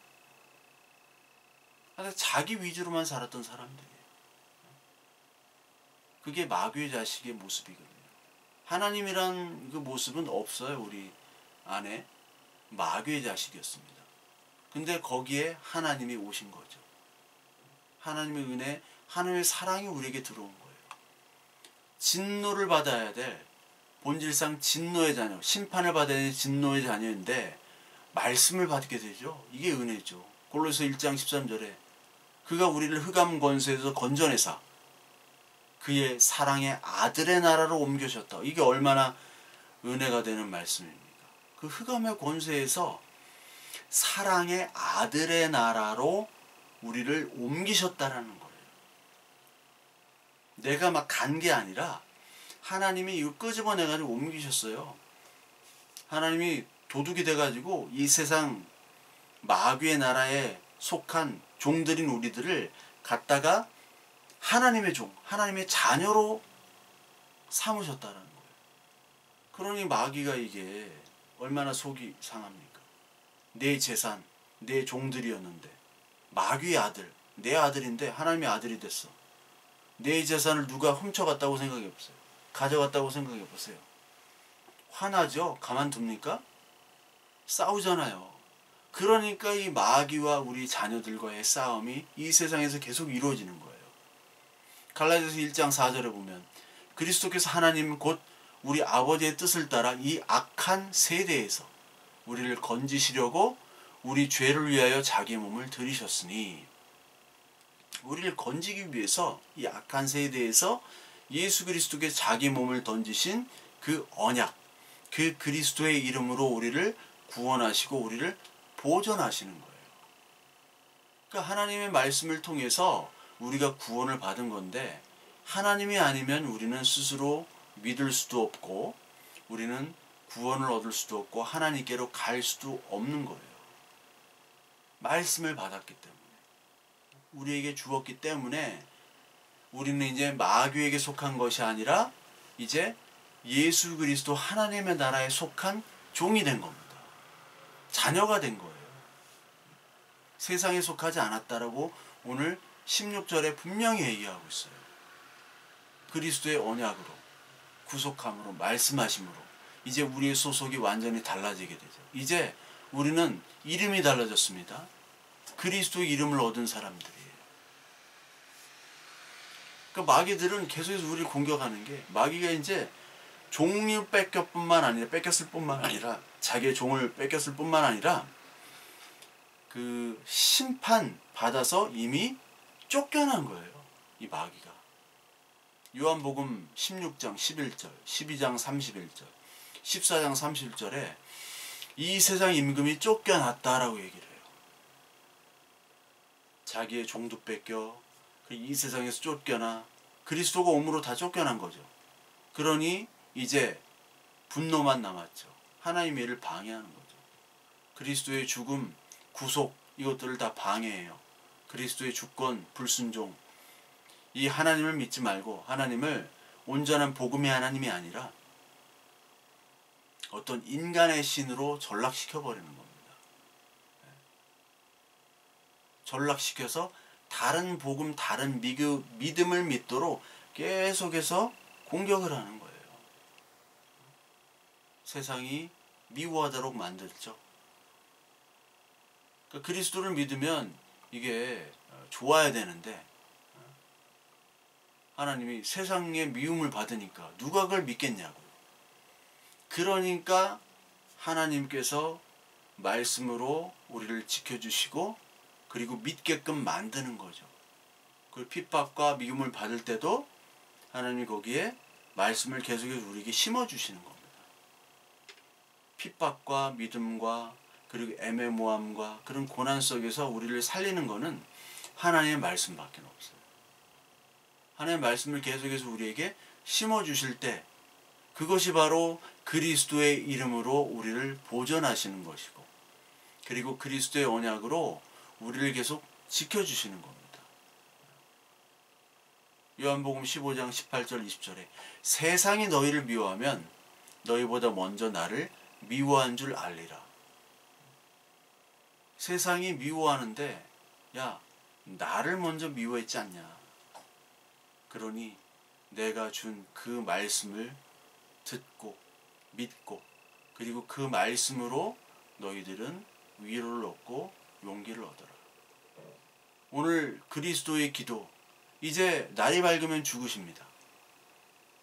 Speaker 1: 자기 위주로만 살았던 사람들이에요. 그게 마귀의 자식의 모습이거든요. 하나님이란 그 모습은 없어요. 우리 안에 마귀의 자식이었습니다. 근데 거기에 하나님이 오신 거죠. 하나님의 은혜, 하나님의 사랑이 우리에게 들어온 거예요. 진노를 받아야 될, 본질상 진노의 자녀, 심판을 받아야 될 진노의 자녀인데 말씀을 받게 되죠. 이게 은혜죠. 골로새 1장 13절에 그가 우리를 흑암 권세에서 건져내사 그의 사랑의 아들의 나라로 옮겨셨다. 이게 얼마나 은혜가 되는 말씀입니까? 그 흑암의 권세에서 사랑의 아들의 나라로 우리를 옮기셨다라는 거예요. 내가 막 간 게 아니라 하나님이 이거 끄집어내가지고 옮기셨어요. 하나님이 도둑이 돼가지고 이 세상 마귀의 나라에 속한 종들인 우리들을 갖다가 하나님의 종, 하나님의 자녀로 삼으셨다는 거예요. 그러니 마귀가 이게 얼마나 속이 상합니까? 내 재산, 내 종들이었는데 마귀의 아들, 내 아들인데 하나님의 아들이 됐어. 내 재산을 누가 훔쳐갔다고 생각해 보세요. 가져갔다고 생각해 보세요. 화나죠? 가만둡니까? 싸우잖아요. 그러니까 이 마귀와 우리 자녀들과의 싸움이 이 세상에서 계속 이루어지는 거예요. 갈라디아서 1장 4절에 보면 그리스도께서 하나님 곧 우리 아버지의 뜻을 따라 이 악한 세대에서 우리를 건지시려고 우리 죄를 위하여 자기 몸을 들이셨으니, 우리를 건지기 위해서 이 악한 세대에서 예수 그리스도께서 자기 몸을 던지신 그 언약, 그 그리스도의 이름으로 우리를 구원하시고 우리를 보존하시는 거예요. 그러니까 하나님의 말씀을 통해서 우리가 구원을 받은 건데, 하나님이 아니면 우리는 스스로 믿을 수도 없고 우리는 구원을 얻을 수도 없고 하나님께로 갈 수도 없는 거예요. 말씀을 받았기 때문에, 우리에게 주었기 때문에 우리는 이제 마귀에게 속한 것이 아니라 이제 예수 그리스도 하나님의 나라에 속한 종이 된 겁니다. 자녀가 된 거예요. 세상에 속하지 않았다라고 오늘 16절에 분명히 얘기하고 있어요. 그리스도의 언약으로, 구속함으로, 말씀하심으로 이제 우리의 소속이 완전히 달라지게 되죠. 이제 우리는 이름이 달라졌습니다. 그리스도의 이름을 얻은 사람들이에요. 그러니까 마귀들은 계속해서 우리를 공격하는 게, 마귀가 이제 종을 뺏겼을 뿐만 아니라 자기의 종을 뺏겼을 뿐만 아니라 그 심판 받아서 이미 쫓겨난 거예요. 이 마귀가. 요한복음 16장 11절, 12장 31절, 14장 31절에 이 세상 임금이 쫓겨났다라고 얘기를 해요. 자기의 종도 뺏겨 이 세상에서 쫓겨나 그리스도가 옴으로 다 쫓겨난 거죠. 그러니 이제 분노만 남았죠. 하나님의 일을 방해하는 거죠. 그리스도의 죽음, 구속 이것들을 다 방해해요. 그리스도의 주권, 불순종, 이 하나님을 믿지 말고 하나님을 온전한 복음의 하나님이 아니라 어떤 인간의 신으로 전락시켜버리는 겁니다. 전락시켜서 다른 복음, 다른 믿음을 믿도록 계속해서 공격을 하는 거예요. 세상이 미워하도록 만들죠. 그러니까 그리스도를 믿으면 이게 좋아야 되는데 하나님이 세상의 미움을 받으니까 누가 그걸 믿겠냐고. 그러니까 하나님께서 말씀으로 우리를 지켜주시고 그리고 믿게끔 만드는 거죠. 그 핍박과 미움을 받을 때도 하나님이 거기에 말씀을 계속해서 우리에게 심어주시는 겁니다. 핍박과 믿음과 그리고 애매모함과 그런 고난 속에서 우리를 살리는 것은 하나님의 말씀밖에 없어요. 하나님의 말씀을 계속해서 우리에게 심어주실 때 그것이 바로 그리스도의 이름으로 우리를 보존하시는 것이고, 그리고 그리스도의 언약으로 우리를 계속 지켜주시는 겁니다. 요한복음 15장 18절 20절에 세상이 너희를 미워하면 너희보다 먼저 나를 미워한 줄 알리라. 세상이 미워하는데 야, 나를 먼저 미워했지 않냐. 그러니 내가 준 그 말씀을 듣고 믿고 그리고 그 말씀으로 너희들은 위로를 얻고 용기를 얻어라. 오늘 그리스도의 기도, 이제 날이 밝으면 죽으십니다.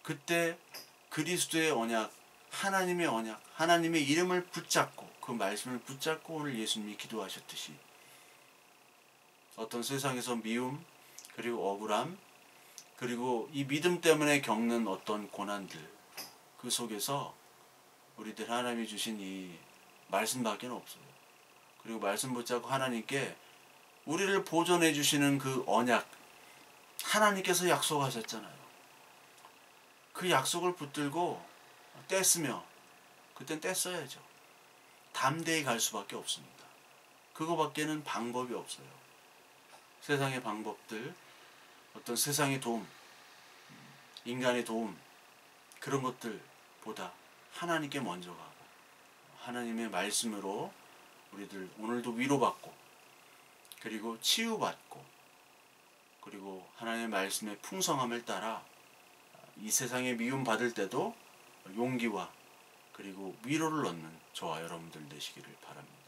Speaker 1: 그때 그리스도의 언약, 하나님의 언약, 하나님의 이름을 붙잡고 그 말씀을 붙잡고 오늘 예수님이 기도하셨듯이 어떤 세상에서 미움 그리고 억울함 그리고 이 믿음 때문에 겪는 어떤 고난들, 그 속에서 우리들 하나님이 주신 이 말씀밖에 없어요. 그리고 말씀 붙잡고 하나님께 우리를 보존해 주시는 그 언약, 하나님께서 약속하셨잖아요. 그 약속을 붙들고 떼쓰며 그땐 떼써야죠. 담대히 갈 수밖에 없습니다. 그거밖에는 방법이 없어요. 세상의 방법들, 어떤 세상의 도움, 인간의 도움, 그런 것들보다 하나님께 먼저 가고 하나님의 말씀으로 우리들 오늘도 위로받고 그리고 치유받고 그리고 하나님의 말씀의 풍성함을 따라 이 세상에 미움 받을 때도 용기와 그리고 위로를 얻는 저와 여러분들 되시기를 바랍니다.